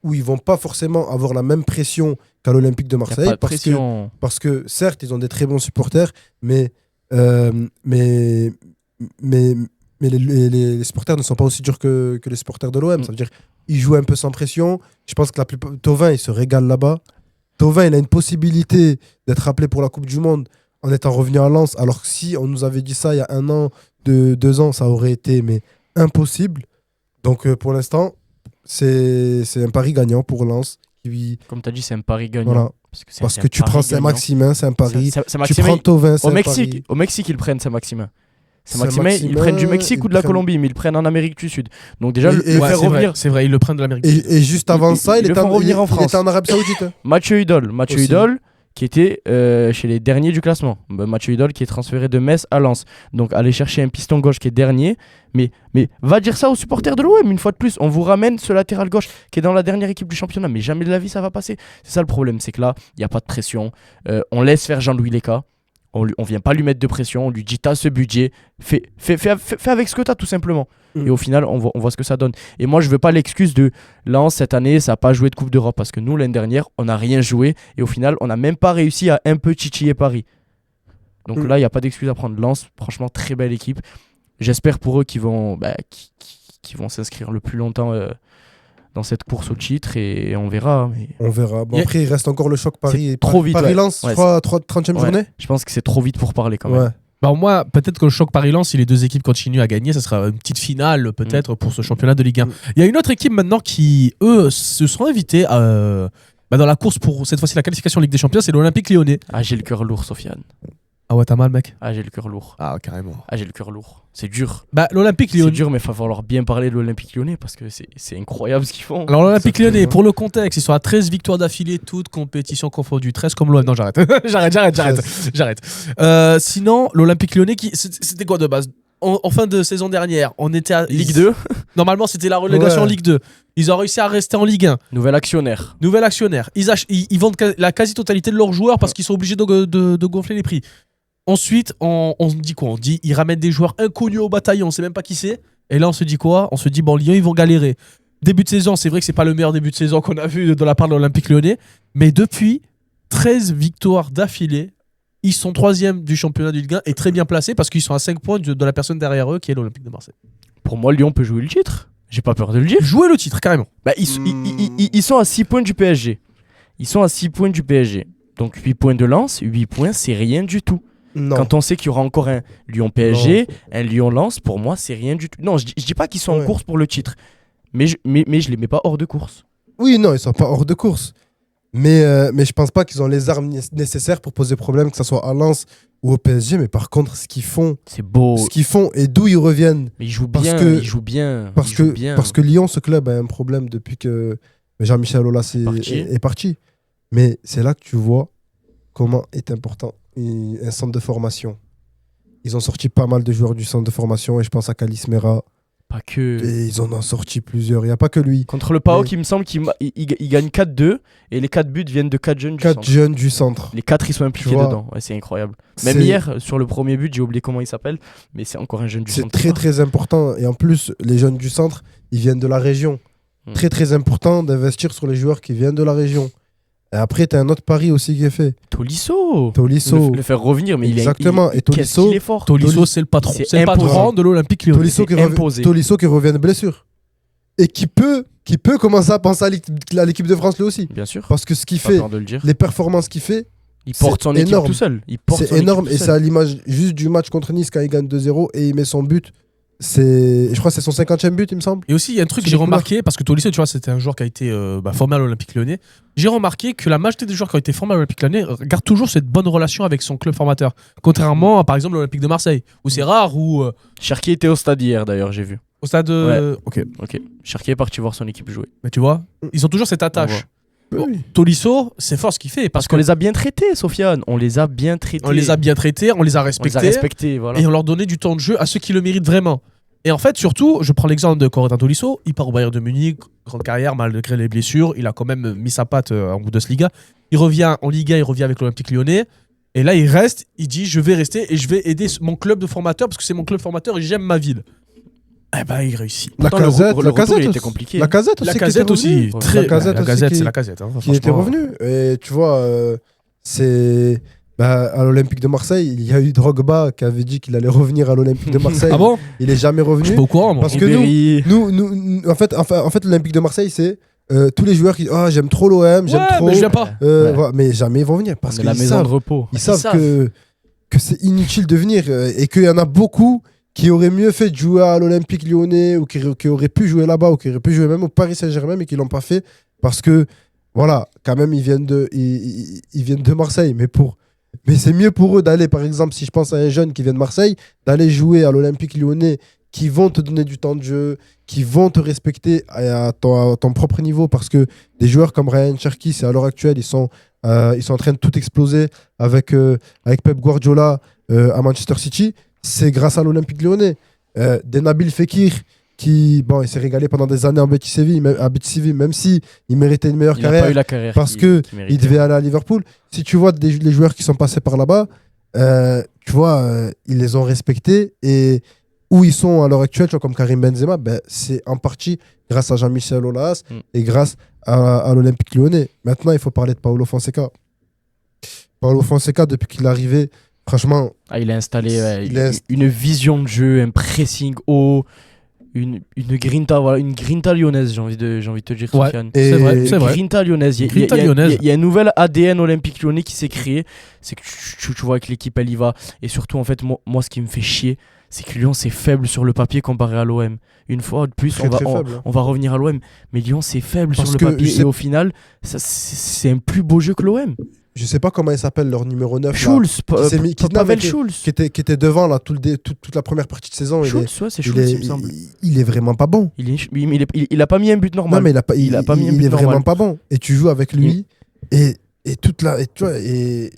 où ils vont pas forcément avoir la même pression qu'à l'Olympique de Marseille, parce que certes ils ont des très bons supporters, mais les supporters ne sont pas aussi durs que les supporters de l'OM. Ça veut dire ils jouent un peu sans pression. Je pense que Thauvin il se régale là-bas. Thauvin il a une possibilité d'être appelé pour la Coupe du Monde en étant revenu à Lens, alors que si on nous avait dit ça il y a 1 an, 2 ans, ça aurait été impossible. Donc pour l'instant c'est un pari gagnant pour Lens. Comme tu as dit, c'est un pari gagnant. Voilà. Parce que tu prends Saint-Maximin, c'est un pari. Tu prends Thauvin, c'est un pari. Au Mexique, ils prennent Saint-Maximin. Saint-Maximin, ils prennent du Mexique ou de la Colombie, mais ils le prennent en Amérique du Sud. Donc déjà, faire revenir. C'est vrai, ils le prennent de l'Amérique du Sud. Et juste avant ça, il était en France. en Arabie Saoudite. Mathieu Hudol, qui était chez les derniers du classement. Mathieu Hudol qui est transféré de Metz à Lens. Donc aller chercher un piston gauche qui est dernier. Mais va dire ça aux supporters de l'OM une fois de plus. On vous ramène ce latéral gauche qui est dans la dernière équipe du championnat. Mais jamais de la vie ça va passer. C'est ça le problème, c'est que là, il n'y a pas de pression. On laisse faire Jean-Louis Léca. On vient pas lui mettre de pression. On lui dit t'as ce budget. Fais avec ce que t'as tout simplement. Et au final, on voit ce que ça donne. Et moi, je veux pas l'excuse de Lens cette année, ça n'a pas joué de Coupe d'Europe. Parce que nous, l'année dernière, on n'a rien joué. Et au final, on n'a même pas réussi à un peu titiller Paris. Donc là, il n'y a pas d'excuse à prendre. Lens, franchement, très belle équipe. J'espère pour eux qu'ils vont s'inscrire le plus longtemps dans cette course au titre et on verra. Mais... On verra. Bon, après, il reste encore le choc Paris. Trop vite. Paris-Lens, 30e journée. Je pense que c'est trop vite pour parler quand même. Ouais. Bah, moi, peut-être que le choc Paris-Lens, si les deux équipes continuent à gagner, ça sera une petite finale peut-être pour ce championnat de Ligue 1. Il y a une autre équipe maintenant qui, eux, se sont invités dans la course pour cette fois-ci la qualification Ligue des Champions, c'est l'Olympique Lyonnais. Ah, j'ai le cœur lourd, Sofiane. Ah ouais, t'as mal, mec. Ah, j'ai le cœur lourd. Ah, carrément. Ah, j'ai le cœur lourd. C'est dur. Bah, l'Olympique C'est Lyonnais. dur, mais il va falloir bien parler de l'Olympique Lyonnais parce que c'est incroyable ce qu'ils font. Alors, l'Olympique Ça fait Lyonnais, bien. pour le contexte, ils sont à 13 victoires d'affilée, toutes compétitions confondues. 13 comme l'OM. Non, j'arrête. j'arrête. Sinon, l'Olympique Lyonnais, c'était quoi de base en fin de saison dernière, on était à Ligue 2, Normalement, c'était la relégation en Ouais. Ligue 2. Ils ont réussi à rester en Ligue 1. nouvel actionnaire. Nouvel actionnaire. Ils vendent la quasi-totalité de leurs joueurs parce qu'ils sont obligés de gonfler les prix. Ensuite, on se dit quoi? On dit ils ramènent des joueurs inconnus au bataillon, on sait même pas qui c'est. Et là, on se dit quoi? On se dit bon, Lyon, ils vont galérer. Début de saison, c'est vrai que c'est pas le meilleur début de saison qu'on a vu de la part de l'Olympique Lyonnais. Mais depuis 13 victoires d'affilée, ils sont 3e du championnat de Ligue 1 et très bien placés parce qu'ils sont à 5 points de la personne derrière eux qui est l'Olympique de Marseille. Pour moi, Lyon peut jouer le titre. J'ai pas peur de le dire. Jouer le titre, carrément. Bah, ils sont à 6 points du PSG. Ils sont à 6 points du PSG. Donc 8 points de Lens, 8 points, c'est rien du tout. Non. Quand on sait qu'il y aura encore un Lyon-PSG, un Lyon-Lens, pour moi, c'est rien du tout. Non, je dis pas qu'ils sont en Ouais. course pour le titre. Mais je les mets pas hors de course. Oui, non, ils sont pas hors de course. Mais je pense pas qu'ils ont les armes nécessaires pour poser problème, que ce soit à Lens ou au PSG. Mais par contre, ce qu'ils font et d'où ils reviennent, Mais ils jouent Parce bien, que- ils jouent bien. parce ils jouent que, bien. parce que Lyon, ce club a un problème depuis que Jean-Michel Aulas est parti. Mais c'est là que tu vois comment est important un centre de formation. Ils ont sorti pas mal de joueurs du centre de formation et je pense à Kalis Mera. Pas que. Et ils en ont sorti plusieurs. Il n'y a pas que lui. Contre le PAOK, Mais- il me semble qu'il gagne 4-2 et les 4 buts viennent de 4 jeunes du 4 centre. jeunes du centre. Les 4 ils sont impliqués Tu vois, dedans. Ouais, c'est incroyable. Même C'est- hier, sur le premier but, j'ai oublié comment il s'appelle, mais c'est encore un jeune du C'est centre. très très important. Et en plus, les jeunes du centre, ils viennent de la région. Mm. Très très important d'investir sur les joueurs qui viennent de la région. Et après, tu as un autre pari aussi qui est fait. Tolisso. Tolisso. Le faire revenir, mais Exactement. Et qu'est-ce Tolisso- qu'il est fort. Tolisso, c'est le patron. c'est C'est le patron imposant. de l'Olympique Lyonnais. Tolisso c'est imposé. Tolisso qui revient de blessure. Et qui peut commencer à penser à l'équipe de France lui aussi. Bien sûr. Parce que ce qu'il Pas fait, peur de le dire. les performances qu'il fait, Il porte c'est son équipe énorme. tout seul. Il porte c'est son équipe énorme. tout Et seul. c'est à l'image juste du match contre Nice quand il gagne 2-0 et il met son but. Je crois que c'est son 50e but, il me semble. Et aussi, il y a un truc que C'est j'ai les remarqué, parce que Tolisso, tu vois, c'était un joueur qui a été formé à l'Olympique Lyonnais. J'ai remarqué que la majorité des joueurs qui ont été formés à l'Olympique Lyonnais gardent toujours cette bonne relation avec son club formateur. Contrairement à, par exemple, l'Olympique de Marseille, où c'est rare, où Cherki était au stade hier d'ailleurs, j'ai vu. au stade. Ok, Ok. Cherki est parti voir son équipe jouer. mais tu vois, ils ont toujours cette On attache. Bon, Oui. Tolisso, c'est fort ce qu'il fait, parce Parce qu'on qu'on les a bien traités, Sofiane. On les a bien traités. les a bien traités, on les a On les respectés. a respectés, voilà. Et on leur donnait du temps de jeu à ceux qui le méritent vraiment. Et en fait, surtout, je prends l'exemple de Corentin Tolisso, il part au Bayern de Munich, grande carrière, malgré les blessures, il a quand même mis sa patte en Bundesliga. Il revient en Liga, il revient avec l'Olympique Lyonnais, et là il reste, il dit je vais rester et je vais aider mon club de formateur parce que c'est mon club formateur et j'aime ma ville. Eh ben il réussit. La Pourtant, le Casette, retour, la Casette il était aussi. complié. La Casette aussi. La qui Casette était aussi, revenue. très. La Casette La aussi Casette, qui- c'est la Casette. Hein, qui était franchement. revenu. Et tu vois, c'est. À l'Olympique de Marseille, il y a eu Drogba qui avait dit qu'il allait revenir à l'Olympique de Marseille. Ah bon? Il est jamais Je suis revenu. pas au courant, moi. Parce que Ribéry. En fait l'Olympique de Marseille, c'est tous les joueurs qui disent j'aime trop l'OM, j'aime Ouais, trop. mais je viens pas. Ouais. Voilà, mais jamais ils vont venir parce On est qu'ils la maison savent, de repos. ils Ils savent savent. que c'est inutile de venir et qu'il y en a beaucoup qui auraient mieux fait de jouer à l'Olympique Lyonnais ou qui auraient pu jouer là-bas ou qui auraient pu jouer même au Paris Saint-Germain mais qui l'ont pas fait parce que voilà, quand même ils viennent de Marseille, mais c'est mieux pour eux d'aller, par exemple, si je pense à un jeune qui vient de Marseille, d'aller jouer à l'Olympique Lyonnais, qui vont te donner du temps de jeu, qui vont te respecter à ton propre niveau, parce que des joueurs comme Ryan Cherki, c'est à l'heure actuelle, ils sont en train de tout exploser avec Pep Guardiola à Manchester City. C'est grâce à l'Olympique Lyonnais. Des Nabil Fekir, il s'est régalé pendant des années à Betis Séville, même si il méritait une meilleure Il n'a carrière. pas eu la carrière parce qu'il- que qu'il méritait. Il devait aller à Liverpool. Si tu vois les joueurs qui sont passés par là-bas, tu vois, ils les ont respectés. Et où ils sont à l'heure actuelle, tu vois, comme Karim Benzema, c'est en partie grâce à Jean-Michel Aulas et grâce à l'Olympique Lyonnais. Maintenant, il faut parler de Paulo Fonseca. Paulo Fonseca, depuis qu'il est arrivé, franchement, Ah, il a installé Il a une vision de jeu, un pressing haut, une grinta, voilà, une grinta lyonnaise, j'ai envie de te dire, Ouais. Sofiane. Et- C'est vrai, c'est Une vrai. grinta lyonnaise. Grinta lyonnaise. Il y a un nouvel ADN olympique lyonnais qui s'est créé. C'est que tu vois que l'équipe, elle y va. Et surtout, en fait, moi, ce qui me fait chier, c'est que Lyon, c'est faible sur le papier comparé à l'OM. Une fois de plus, Très, très faible, hein. on va revenir à l'OM. Mais Lyon, c'est faible Parce sur le que papier. je sais- Et au final, c'est un plus beau jeu que l'OM. Je sais pas comment il s'appelle, leur numéro 9. là, Schulz, qui s'est mis- qui- non, Pavel mais qui- Schulz. qui était devant là, toute la première partie de saison. Schulz, ouais, c'est il, Schulz, est, il me semble. il est vraiment pas bon. Il a pas mis un but normal. Non, mais il a pas mis un il but est vraiment normal. pas bon. Et tu joues avec lui. Et toute la. Et, tu vois, et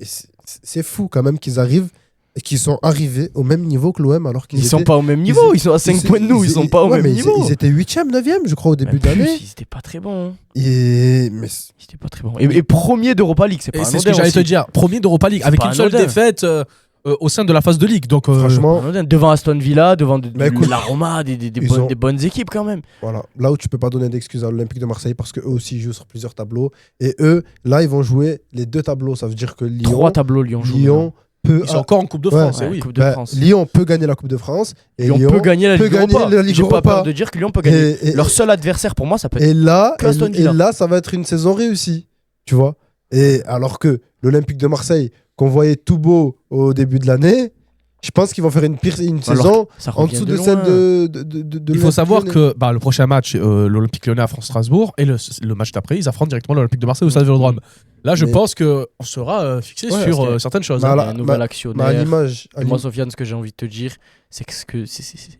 c'est fou quand même qu'ils arrivent. Et qu'ils sont arrivés au même niveau que l'OM alors qu'ils Ils sont étaient- pas au même niveau, ils sont à 5 points de nous, ils sont pas au ouais, même mais niveau. Ils étaient 8e, 9e, je crois, au début Même de l'année. plus, Ils étaient pas très bons. Mais Ils étaient pas très bons. Et premier d'Europa League, c'est pas Et c'est ce anodin que j'allais te aussi. dire. Premier d'Europa League, C'est avec pas une seule anodin. défaite au sein de la phase de Ligue. Donc, franchement, Anodin. Devant Aston Villa, devant Mais écoute, la Roma, des ils ont- bonnes équipes quand même. voilà. Là où tu peux pas donner d'excuses à l'Olympique de Marseille parce qu'eux aussi jouent sur plusieurs tableaux. Et eux, là, ils vont jouer les 2 tableaux. Ça veut dire que Lyon, 3 tableaux Lyon joue. Lyon peut. ils sont encore en Coupe de Ouais, France. Ouais, eh oui. Coupe de Bah, France. Lyon peut gagner la Coupe de France. Et Lyon peut gagner la peut Ligue gagner Europa. la Ligue J'ai pas Europa. peur de dire que Lyon peut gagner. Et- Leur seul adversaire pour moi, ça peut être. Et là, Que Aston Villa. et là, ça va être une saison réussie. Tu vois. Et alors que l'Olympique de Marseille, qu'on voyait tout beau au début de l'année, je pense qu'ils vont faire une saison Ça en revient dessous de de loin. celle de Il faut l'Olympique savoir Lyonnais. que le prochain match, l'Olympique Lyonnais affronte Strasbourg et le match d'après, ils affrontent directement l'Olympique de Marseille au Stade Vélodrome. Là, je Mais- pense qu'on sera fixé Ouais, sur parce que- certaines choses. Bah, hein. là, Il y a un nouvel à actionnaire. l'image. Et moi, Sofiane, ce que j'ai envie de te dire, c'est que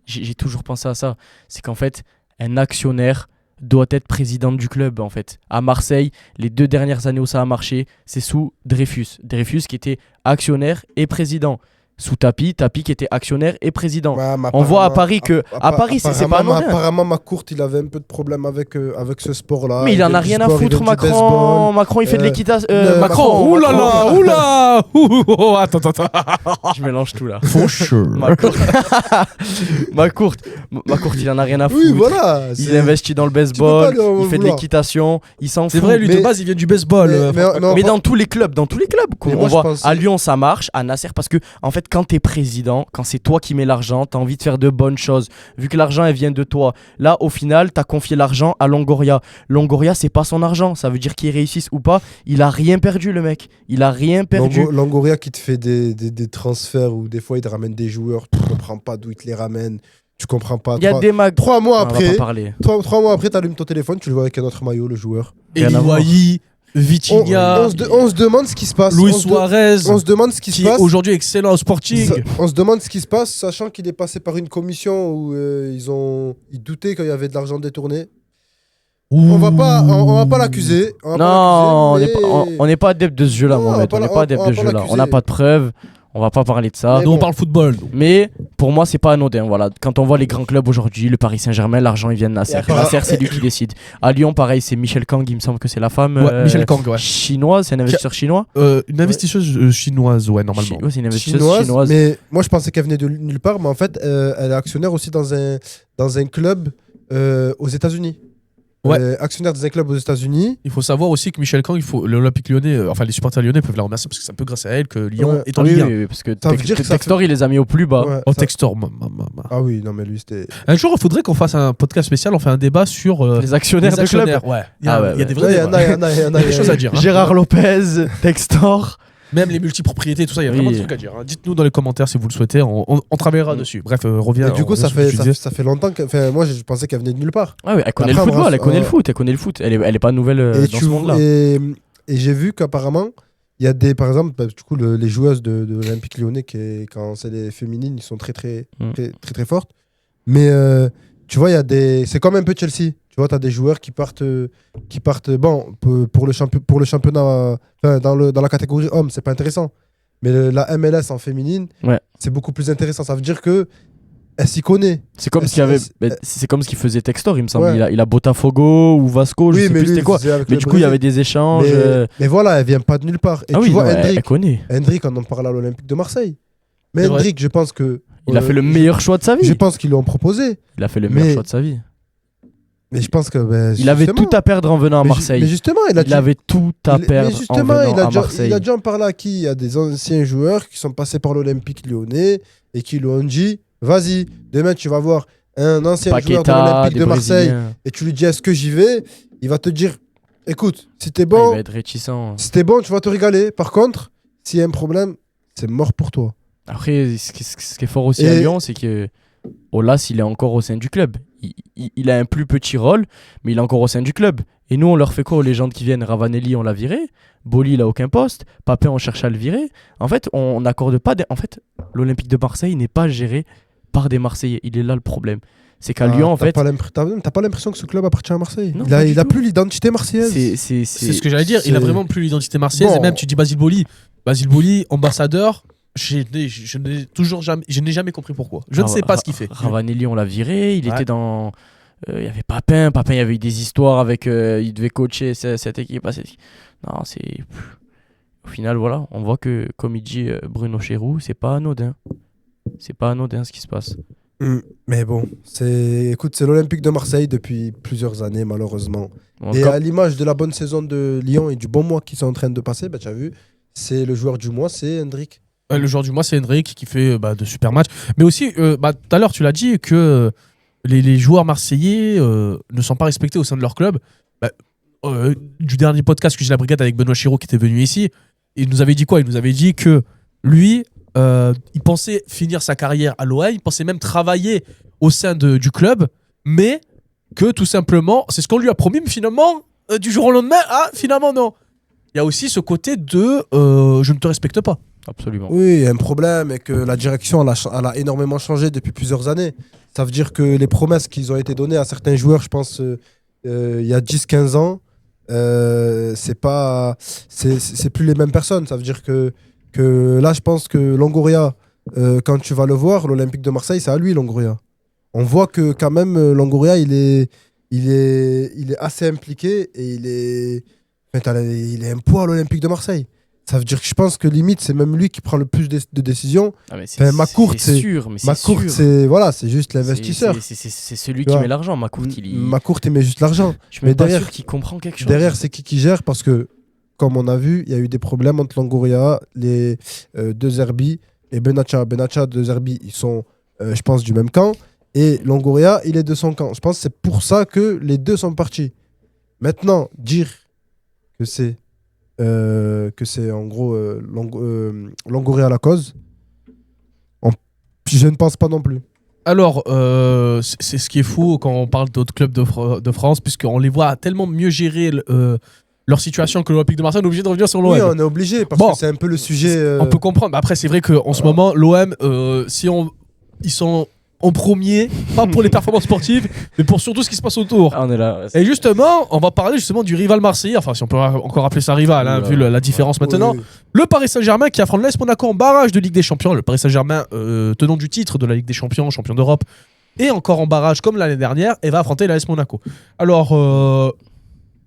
j'ai toujours pensé à ça. C'est qu'en fait, un actionnaire doit être président du club, en fait. À Marseille, les 2 dernières années où ça a marché, c'est sous Dreyfus. Dreyfus qui était actionnaire et président. Sous Tapi qui était actionnaire et président. On voit à Paris que à Paris c'est pas anodin. Apparemment, Macourt, il avait un peu de problème avec ce sport-là. Mais il en a vient du rien à sport, il foutre, vient du Macron. baseball. Macron, il fait de l'équitation. Macron, oulala, oula, ouh, attends. Je mélange tout là. For sure. Macourt, il en a rien à foutre. Oui, voilà. Il investit dans le Tu peux baseball, pas lui en il fait de vouloir. l'équitation, il s'en fout. C'est vrai, lui Mais- de base, il vient du baseball. non, Mais dans tous les clubs, Mais on moi, je voit pense- à Lyon ça marche, à Nasser parce que en fait quand t'es président, quand c'est toi qui mets l'argent, t'as envie de faire de bonnes choses. Vu que l'argent elle vient de toi, là au final t'as confié l'argent à Longoria. Longoria c'est pas son argent, ça veut dire qu'il réussisse ou pas. Il a rien perdu le mec, il a rien perdu. Longoria qui te fait des transferts où des fois il te ramène des joueurs, tu comprends pas d'où il te les ramène, tu comprends pas. Il y a des mags. 3 mois On va après, pas parler. 3 mois après, t'allumes ton téléphone, tu le vois avec un autre maillot, le joueur. Rien à voir. Eliwayi, Vitinha, On se demande ce qui se passe. Luis On se de- Suarez, On se demande ce qui se qui est passe. aujourd'hui excellent au Sporting. On se demande ce qui se passe, sachant qu'il est passé par une commission où ils doutaient qu'il y avait de l'argent détourné. On va pas l'accuser. on va pas Non, l'accuser, mais- on n'est pas adepte de ce jeu-là, Non, on va Mohamed. pas On n'est la- pas adepte on de va ce pas jeu-là. On l'accuser. n'a pas de preuves. On va pas parler de ça. Mais Nous, on bon. parle football. nous. Mais pour moi, c'est pas anodin. Voilà. Quand on voit les grands clubs aujourd'hui, le Paris Saint-Germain, l'argent il vient de Nasser. Et après- Nasser, c'est lui qui décide. À Lyon, pareil, c'est Michel Kang, il me semble que c'est la femme Ouais, Michel Kang, ouais. chinoise, c'est un investisseur chinois. Une investisseuse chinoise, ouais, normalement. Ouais, c'est une investisseuse chinoise. Mais moi, je pensais qu'elle venait de nulle part, mais en fait, elle est actionnaire aussi dans un club aux États-Unis. Ouais. Actionnaire dans un club aux États-Unis. Il faut savoir aussi que Michel Kang, l'Olympique lyonnais, enfin les supporters lyonnais peuvent la remercier parce que c'est un peu grâce à elle que Lyon Ouais. est en Ah oui, Ligue 1. oui, parce que Ça veut dire que ça Textor, il les a mis au plus bas. Ouais, Oh, ça- Textor. Ah oui, non, mais lui, c'était. Un jour, il faudrait qu'on fasse un podcast spécial, on fait un débat sur Les actionnaires les de club. actionnaires. Ouais. Il y a, Ah ouais, il y a des ouais. vrais Ouais, il y en débats. a, il y en a, il y en a. Il y a des choses à dire. hein. Gérard Lopez, Textor. Même les multipropriétés, tout ça, il y a vraiment Oui. des trucs à dire. hein. Dites-nous dans les commentaires si vous le souhaitez, on travaillera dessus. Bref, reviens. Et du coup, on ça revient sur ce que tu disais. fait longtemps que. Enfin, moi, je pensais qu'elle venait de nulle part. Ah oui, elle connaît Après, le football, bref, elle connaît le foot. Elle est pas nouvelle Et dans ce monde-là. et j'ai vu qu'apparemment, il y a des, par exemple, du coup, les joueuses de l'Olympique Lyonnais, quand c'est les féminines, ils sont très, très, Mm. très fortes. Mais tu vois, il y a des. C'est comme un peu Chelsea. Tu vois, tu as des joueurs qui partent bon, pour le championnat, enfin, dans la catégorie homme, c'est pas intéressant. Mais la MLS en féminine, Ouais. c'est beaucoup plus intéressant. Ça veut dire que elle s'y connaît. C'est comme Elle- ce qu'il y avait, elle- c'est comme ce qu'il faisait Textor, il me semble. Ouais. Il a Botafogo ou Vasco, je sais plus lui, c'était il quoi. faisait avec Mais le du coup, il y Brésil. avait des échanges. Mais voilà, elle vient pas de nulle part. Et Ah tu oui, vois, non, elle Hendrik, connaît. on en parle à l'Olympique de Marseille. Mais C'est vrai. Hendrik, je pense que. Il a fait le meilleur choix de sa Je vie. pense qu'ils l'ont proposé. Il a fait le Mais- meilleur choix de sa vie. Mais je pense que. Il avait tout à perdre en venant à Mais Marseille. justement, il Il avait tout à perdre mais en justement, venant il a à déjà, Marseille. il a déjà en parlé à qui? Il y a des anciens joueurs qui sont passés par l'Olympique lyonnais et qui lui ont dit vas-y, demain tu vas voir un ancien joueur de Paqueta, l'Olympique des de Marseille Brésiliens. et tu lui dis est-ce que j'y vais, il va te dire écoute, si t'es Il bon, va être réticent. si t'es bon, tu vas te régaler. Par contre, s'il y a un problème, c'est mort pour toi. Après, ce qui est fort aussi Et- à Lyon, c'est que Olas, il est encore au sein du club. Il a un plus petit rôle, mais il est encore au sein du club. Et nous, on leur fait quoi aux légendes qui viennent? Ravanelli, on l'a viré. Boli, il a aucun poste. Papin, on cherche à le virer. En fait, on n'accorde pas. En fait, l'Olympique de Marseille n'est pas géré par des Marseillais. Il est là le problème. C'est qu'à Lyon, en T'as fait. pas l'impression que ce club appartient à Marseille. Non, il pas a, du il a tout. plus l'identité marseillaise. C'est ce que j'allais dire. Il a c'est- vraiment plus l'identité marseillaise. Bon. Et même, tu dis Basile Boli. Basile Boli, ambassadeur. Je n'ai jamais compris pourquoi. Je ne sais pas ce qu'il fait. Ravanelli, on l'a viré. Il Ouais. était dans. Il y avait Papin. Papin, il y avait eu des histoires avec. Il devait coacher cette équipe. Non, c'est. Au final, voilà. On voit que, comme il dit Bruno Chéroux, c'est pas anodin. C'est pas anodin ce qui se passe. Mais bon, écoute, c'est l'Olympique de Marseille depuis plusieurs années, malheureusement. En Et tout cas, à l'image de la bonne saison de Lyon et du bon mois qu'ils sont en train de passer, bah, tu as vu, c'est le joueur du mois, c'est Hendrik. Le joueur du mois, c'est Hendrik qui fait de super matchs. Mais aussi, tout à l'heure, tu l'as dit que les joueurs marseillais ne sont pas respectés au sein de leur club. Du dernier podcast que j'ai la brigade avec Benoît Chiraud qui était venu ici, il nous avait dit quoi? Il nous avait dit que lui, il pensait finir sa carrière à l'OM, il pensait même travailler au sein du club, mais que tout simplement, c'est ce qu'on lui a promis, mais finalement, du jour au lendemain, finalement non. Il y a aussi ce côté de je ne te respecte pas. absolument. Oui, il y a un problème et que la direction, elle a énormément changé depuis plusieurs années. Ça veut dire que les promesses qui ont été données à certains joueurs, je pense, il y a 10-15 ans, c'est plus les mêmes personnes. Ça veut dire que là, je pense que Longoria, quand tu vas le voir, l'Olympique de Marseille, c'est à lui, Longoria. On voit que quand même, Longoria, il est assez impliqué et il est un poids à l'Olympique de Marseille. Ça veut dire que je pense que limite, c'est même lui qui prend le plus de décisions. Ah, mais Enfin, Macourt, c'est sûr, mais c'est Macourt, sûr. c'est juste l'investisseur. C'est celui Tu qui vois. met l'argent. Macourt, Macourt, il met juste l'argent. je suis même mais pas derrière- sûr qu'il comprend quelque chose. Derrière, c'est qui gère parce que, comme on a vu, il y a eu des problèmes entre Longoria, les deux Zerbi et Benatia. Benatia, deux Zerbi, ils sont, je pense, du même camp. Et Longoria, il est de son camp. Je pense que c'est pour ça que les deux sont partis. Maintenant, dire que c'est en gros Longoria la cause, je ne pense pas non plus. Alors, c'est ce qui est fou quand on parle d'autres clubs de France, puisqu'on les voit tellement mieux gérer leur situation que l'Olympique de Marseille. On est obligé de revenir sur l'OM. Oui, on est obligé parce Bon, que c'est un peu le sujet. On peut comprendre. Après, c'est vrai qu'en ce moment, l'OM, ils sont en premier, pas pour les performances sportives, mais pour surtout ce qui se passe autour. Ah, on est là. Et justement, on va parler justement du rival marseillais, enfin si on peut encore appeler ça rival, hein, Oula. vu la différence maintenant. Oui. Le Paris Saint-Germain qui affronte l'AS Monaco en barrage de Ligue des Champions. Le Paris Saint-Germain, tenant du titre de la Ligue des Champions, champion d'Europe, et encore en barrage comme l'année dernière, et va affronter l'AS Monaco. Alors,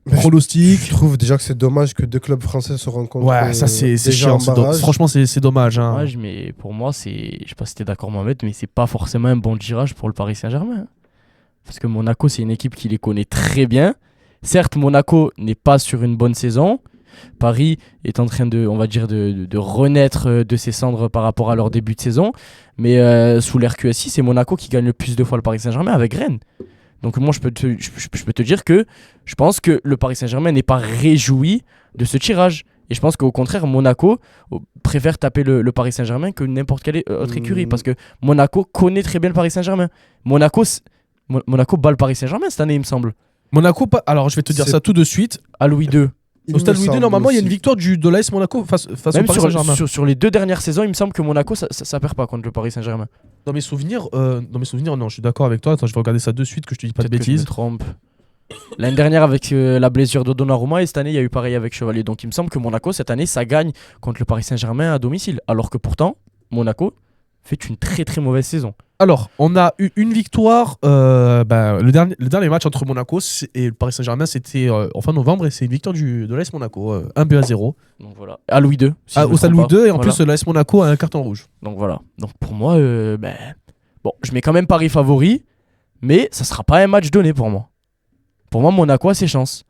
Mais pronostic. Je trouve déjà que c'est dommage que deux clubs français se rencontrent. Ouais, ça c'est déjà chiant. en barrage. Franchement, c'est dommage. Hein. Ouais, mais pour moi, je sais pas si t'es d'accord, Mohamed, mais c'est pas forcément un bon tirage pour le Paris Saint-Germain. hein. Parce que Monaco, c'est une équipe qui les connaît très bien. Certes, Monaco n'est pas sur une bonne saison. Paris est en train on va dire, de renaître de ses cendres par rapport à leur début de saison. Mais sous l'RQSI, c'est Monaco qui gagne le plus de fois le Paris Saint-Germain avec Rennes. Donc moi, je peux te dire que je pense que le Paris Saint-Germain n'est pas réjoui de ce tirage. Et je pense qu'au contraire, Monaco préfère taper le Paris Saint-Germain que n'importe quelle autre écurie. Parce que Monaco connaît très bien le Paris Saint-Germain. Monaco bat le Paris Saint-Germain cette année, il me semble. Monaco, alors je vais te dire C'est- ça tout de suite. À Louis II. Il Au stade me Louis II, semble normalement, il y a une aussi. victoire de l'AS Monaco face au Même Paris Saint-Germain. sur les 2 dernières saisons, il me semble que Monaco, ça perd pas contre le Paris Saint-Germain. Dans mes souvenirs, non, je suis d'accord avec toi. Attends, je vais regarder ça de suite que je te dis pas de Peut-être que je me bêtises. trompe. L'année dernière avec la blessure de Donnarumma et cette année il y a eu pareil avec Chevalier. Donc il me semble que Monaco cette année ça gagne contre le Paris Saint-Germain à domicile. Alors que pourtant Monaco fait une très très mauvaise saison. Alors, on a eu une victoire. Le dernier match entre Monaco et le Paris Saint-Germain, c'était en fin novembre et c'est une victoire de l'AS Monaco, 1-0. Donc voilà. À Louis II. si je me Au stade trompe Louis pas. II et en Voilà. plus l'AS Monaco a un carton rouge. Donc voilà. Donc pour moi, bon, je mets quand même Paris favori, mais ça sera pas un match donné pour moi. Pour moi, Monaco a ses chances.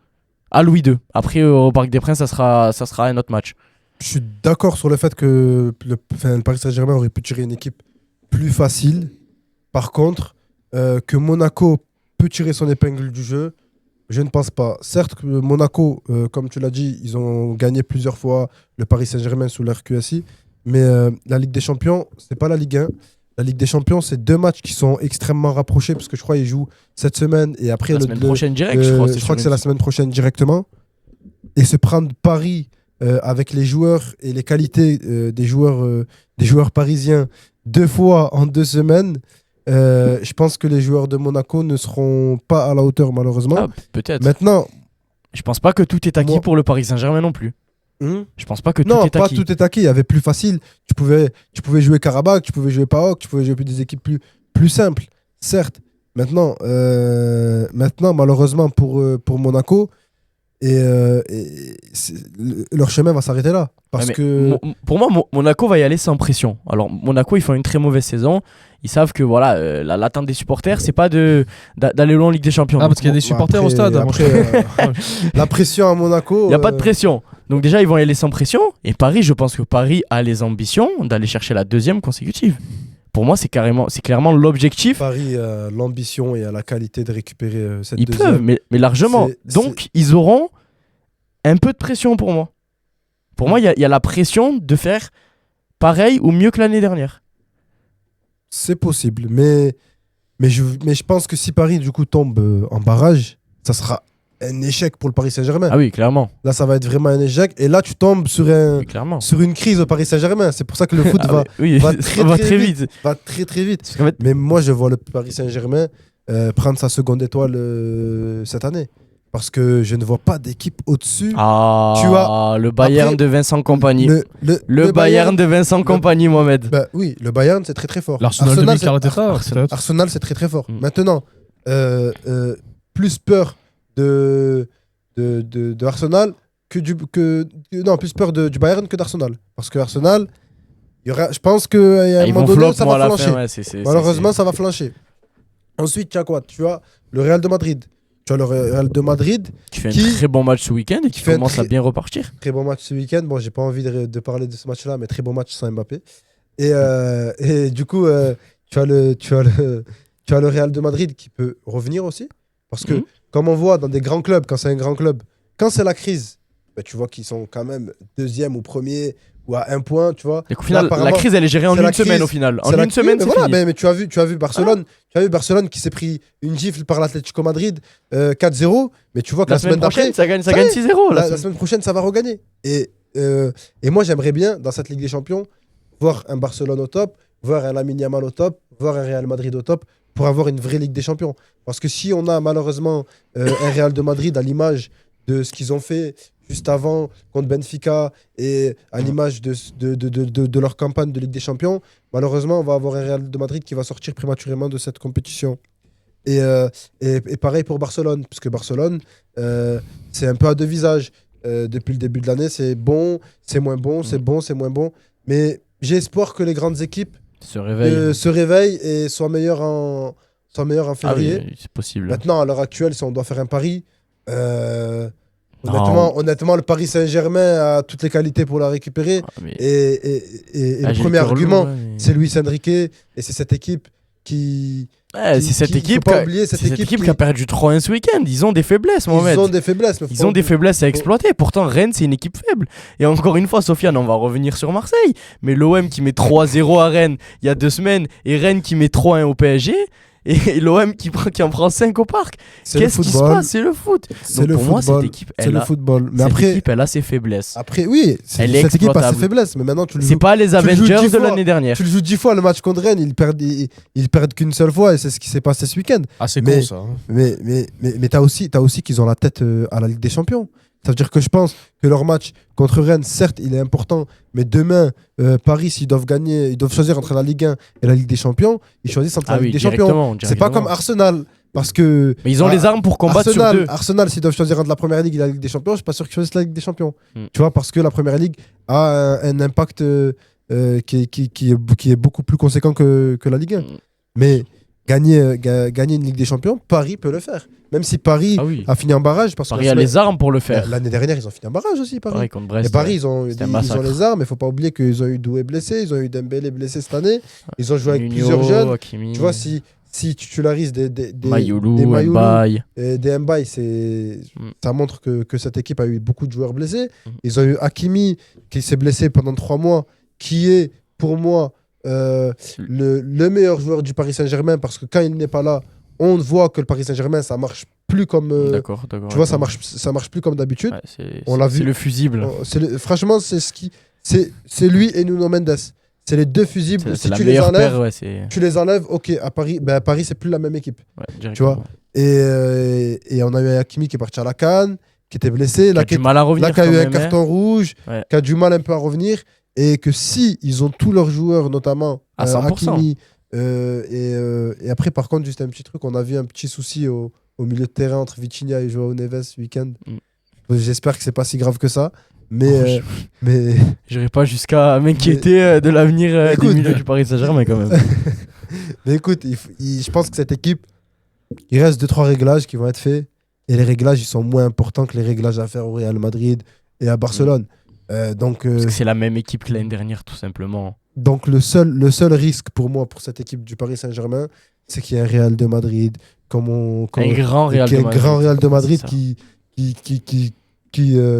À Louis II. Après, au Parc des Princes, ça sera un autre match. Je suis d'accord sur le fait que le Paris Saint-Germain aurait pu tirer une équipe plus facile. Par contre, que Monaco peut tirer son épingle du jeu. Je ne pense pas. Certes, que Monaco, comme tu l'as dit, ils ont gagné plusieurs fois le Paris Saint-Germain sous leur QSI. Mais la Ligue des Champions, c'est pas la Ligue 1. La Ligue des Champions, c'est 2 matchs qui sont extrêmement rapprochés parce que je crois qu'ils jouent cette semaine et après La semaine prochaine direct, je crois. je crois que c'est la semaine prochaine directement. Et se prendre Paris avec les joueurs et les qualités des joueurs parisiens 2 fois en 2 semaines, je pense que les joueurs de Monaco ne seront pas à la hauteur malheureusement. Ah, peut-être. Maintenant, Je pense pas que tout est acquis Moi- pour le Paris Saint-Germain non plus. Je pense pas que tout non, est pas acquis. tout est acquis. Il y avait plus facile. Tu pouvais jouer Karabakh, tu pouvais jouer PAOK, tu pouvais jouer des équipes plus simples, certes. Maintenant, malheureusement pour Monaco, leur chemin va s'arrêter là. Parce Ouais, mais que. pour moi, Monaco va y aller sans pression. Alors, Monaco, ils font une très mauvaise saison. Ils savent que voilà, l'attente des supporters, c'est pas d'aller loin en Ligue des Champions. Ah, parce qu'il y a des supporters au stade. moi, je- La pression à Monaco. Il n'y a pas de pression. Donc déjà, ils vont y aller sans pression. Et Paris, je pense que Paris a les ambitions d'aller chercher la 2e consécutive. Pour moi, c'est clairement l'objectif. Paris a l'ambition et a la qualité de récupérer cette Ils deuxième. peuvent, mais largement. C'est- Donc, ils auront un peu de pression pour moi. Pour moi, il y a la pression de faire pareil ou mieux que l'année dernière. C'est possible, mais je pense que si Paris du coup tombe en barrage, ça sera un échec pour le Paris Saint-Germain. Ah oui, clairement. Là, ça va être vraiment un échec. Et là, tu tombes sur Oui, clairement. une crise au Paris Saint-Germain. C'est pour ça que le foot Ah oui, va ça va très vite. va très très vite. Parce qu'en fait, Mais moi, je vois le Paris Saint-Germain prendre sa seconde étoile cette année. Parce que je ne vois pas d'équipe au-dessus. Tu as- le Bayern après, de Vincent Kompany. Le Le Bayern de Vincent Kompany, Mohamed. Bah oui, le Bayern, c'est très très fort. L'Arsenal de Arsenal, Mikel Arteta, peut-être. Arsenal, c'est très très fort. Mm. Maintenant, plus peur de Arsenal plus peur du Bayern que d'Arsenal. Parce que Arsenal, je pense qu'à un Ils moment vont donné, flop, ça moi, à va la flancher. fin. Ouais, Malheureusement, ça va flancher. Ensuite, tu as quoi? Tu as le Real de Madrid. Tu as le Real de Madrid, qui fait un qui- très bon match ce week-end et qui fait un commence à très- bien repartir. très bon match ce week-end. Bon, j'ai pas envie de parler de ce match-là, mais très bon match sans Mbappé. Et du coup, tu as le Real de Madrid qui peut revenir aussi. Parce que, Mhm. comme on voit dans des grands clubs, quand c'est un grand club, quand c'est la crise, bah, tu vois qu'ils sont quand même 2e ou 1er ou à 1 point, tu vois. Et qu'au final, Là, la apparemment, crise, elle est gérée en c'est la une semaine crise. au final. En C'est la une crise, semaine, mais c'est voilà, fini. mais tu as vu Barcelone. Tu as vu Barcelone qui s'est pris une gifle par l'Atlético Madrid 4-0. Mais tu vois que La la semaine semaine d'après, prochaine, ça gagne ça y est, 6-0. la semaine prochaine, ça va regagner. Et moi, j'aimerais bien, dans cette Ligue des Champions, voir un Barcelone au top, voir un Lamine Yamal au top, voir un Real Madrid au top, pour avoir une vraie Ligue des Champions. Parce que si on a malheureusement un Real de Madrid à l'image de ce qu'ils ont fait juste avant contre Benfica et à l'image de leur campagne de Ligue des Champions, malheureusement, on va avoir un Real de Madrid qui va sortir prématurément de cette compétition. Et pareil pour Barcelone, parce que Barcelone, c'est un peu à 2 visages. Depuis le début de l'année, c'est bon, c'est moins bon, c'est bon, c'est moins bon. Mais j'ai espoir que les grandes équipes Se réveille. se réveillent et soient meilleures en février. Ah oui, c'est possible. Maintenant, à l'heure actuelle, si on doit faire un pari, Non. honnêtement, le Paris Saint-Germain a toutes les qualités pour la récupérer. Ah, mais- Et Ah, le j'ai premier cœur lourd, argument, ouais, mais- c'est Luis Enrique. Et c'est cette équipe qui. Ouais, qui- c'est cette qui- équipe, faut pas qui a- oublier c'est cette cette équipe équipe qui- qui a perdu 3-1 ce week-end. Ils ont des faiblesses, Mohamed. Ils ont des faiblesses. mais faut Ils pas ont des oublier- faiblesses à exploiter. Pourtant, Rennes, c'est une équipe faible. Et encore une fois, Sofiane, on va revenir sur Marseille. Mais l'OM qui met 3-0 à Rennes il y a 2 semaines et Rennes qui met 3-1 au PSG et l'OM qui en prend 5 au parc. C'est le Qu'est-ce qui se football. passe? C'est le foot. C'est Donc le pour moi, football. cette équipe, C'est elle le a, football. Mais cette après, équipe, elle a ses faiblesses. oui, Elle est cette équipe a ses exploitable. faiblesses. Mais maintenant, tu le C'est joues. pas les le joues Avengers 10 de fois. l'année dernière. Tu le joues 10 fois le match contre Rennes, ils perdent qu'une seule fois et c'est ce qui s'est passé ce week-end. Ah, c'est Mais- con ça. hein. Mais t'as aussi qu'ils ont la tête à la Ligue des Champions. Ça veut dire que je pense que leur match contre Rennes, certes, il est important, mais demain, Paris, s'ils doivent gagner, ils doivent choisir entre la Ligue 1 et la Ligue des Champions, ils choisissent entre Ah la oui, Ligue des Champions. directement. C'est pas comme Arsenal, parce que Mais ils ont les armes pour combattre sur deux. Arsenal, s'ils doivent choisir entre la Première Ligue et la Ligue des Champions, je suis pas sûr qu'ils choisissent la Ligue des Champions. Mm. Tu vois, parce que la Première Ligue a un impact qui est beaucoup plus conséquent que la Ligue 1. Mm. Mais gagner une Ligue des Champions, Paris peut le faire. Même si Paris Ah oui. a fini en barrage. Parce Paris que a les armes pour le faire. l'année dernière, ils ont fini en barrage aussi, Paris. Pareil contre Et Brest. Paris, ils ont c'était un ils ont massacre. les armes, il faut pas oublier qu'ils ont eu Doué blessé, ils ont eu Dembélé blessé cette année, ils ont joué avec Nuno, plusieurs jeunes. Hakimi. Tu vois, si s'ils titularisent des Mayoulou, Mayoulou Mbaye. et des Mbaye, ça montre que cette équipe a eu beaucoup de joueurs blessés. Ils ont eu Hakimi qui s'est blessé pendant 3 mois, qui est pour moi le meilleur joueur du Paris Saint-Germain, parce que quand il n'est pas là, on voit que le Paris Saint-Germain, ça marche plus comme. D'accord. Tu vois, ça marche plus comme d'habitude. Ouais, On l'a vu. C'est le fusible. Franchement, c'est lui et Nuno Mendes. C'est les deux fusibles. C'est Si la tu les meilleure enlèves, paire, ouais, c'est... tu les enlèves, ok, à Paris, c'est plus la même équipe. Ouais, Tu vois. directement. Et on a eu Hakimi qui est parti à la CAN, qui était blessé, Qui a du mal à revenir. là qui a quand eu un même, hein. carton rouge, Ouais. qui a du mal un peu à revenir, et que si ils ont tous leurs joueurs, notamment À 100%. Hakimi, et après par contre juste un petit truc, on a vu un petit souci au milieu de terrain entre Vitinha et Joao Neves ce week-end. J'espère que c'est pas si grave que ça, mais J'irai pas jusqu'à m'inquiéter de l'avenir des Écoute, milieux du Paris Saint-Germain quand même. mais écoute, je pense que cette équipe, il reste 2-3 réglages qui vont être faits, et les réglages ils sont moins importants que les réglages à faire au Real Madrid et à Barcelone. Donc Parce que c'est la même équipe que l'année dernière, tout simplement. Donc le seul risque pour moi, pour cette équipe du Paris Saint-Germain, c'est qu'il y ait un Real de Madrid, Un grand Real de Madrid. grand Real de Madrid C'est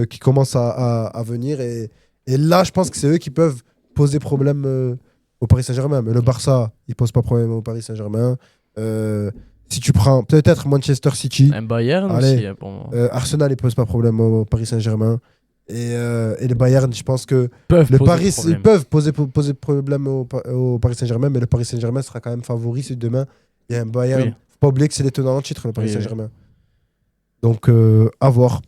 qui commence à venir. Et là, je pense que c'est eux qui peuvent poser problème au Paris Saint-Germain. Mais le Barça, il pose pas problème au Paris Saint-Germain. Si tu prends peut-être Manchester City, Un Bayern Allez. aussi. Bon, Arsenal, il pose pas problème au Paris Saint-Germain. Et le Bayern, je pense que peuvent le poser Paris, problème. ils peuvent poser problème au Paris Saint-Germain, mais le Paris Saint-Germain sera quand même favori si demain il y a un Bayern. Oui. Faut pas oublier que c'est les tenants en titre, le Paris Oui, Saint-Germain. Donc, à voir.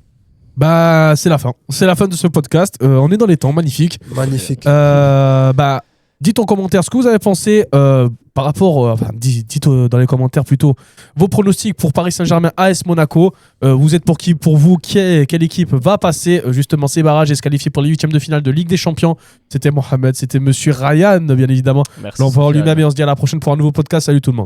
Bah, c'est la fin. C'est la fin de ce podcast. On est dans les temps, magnifique. Magnifique. Bah, dites en commentaire ce que vous avez pensé par rapport. Enfin, dites dans les commentaires plutôt vos pronostics pour Paris Saint-Germain AS Monaco. Vous êtes pour qui? Pour vous, quelle équipe va passer justement ces barrages et se qualifier pour les 8e de finale de Ligue des Champions? C'était Mohamed, c'était Monsieur Ryan, bien évidemment. Merci. L'envoyeur lui-même, et on se dit à la prochaine pour un nouveau podcast. Salut tout le monde.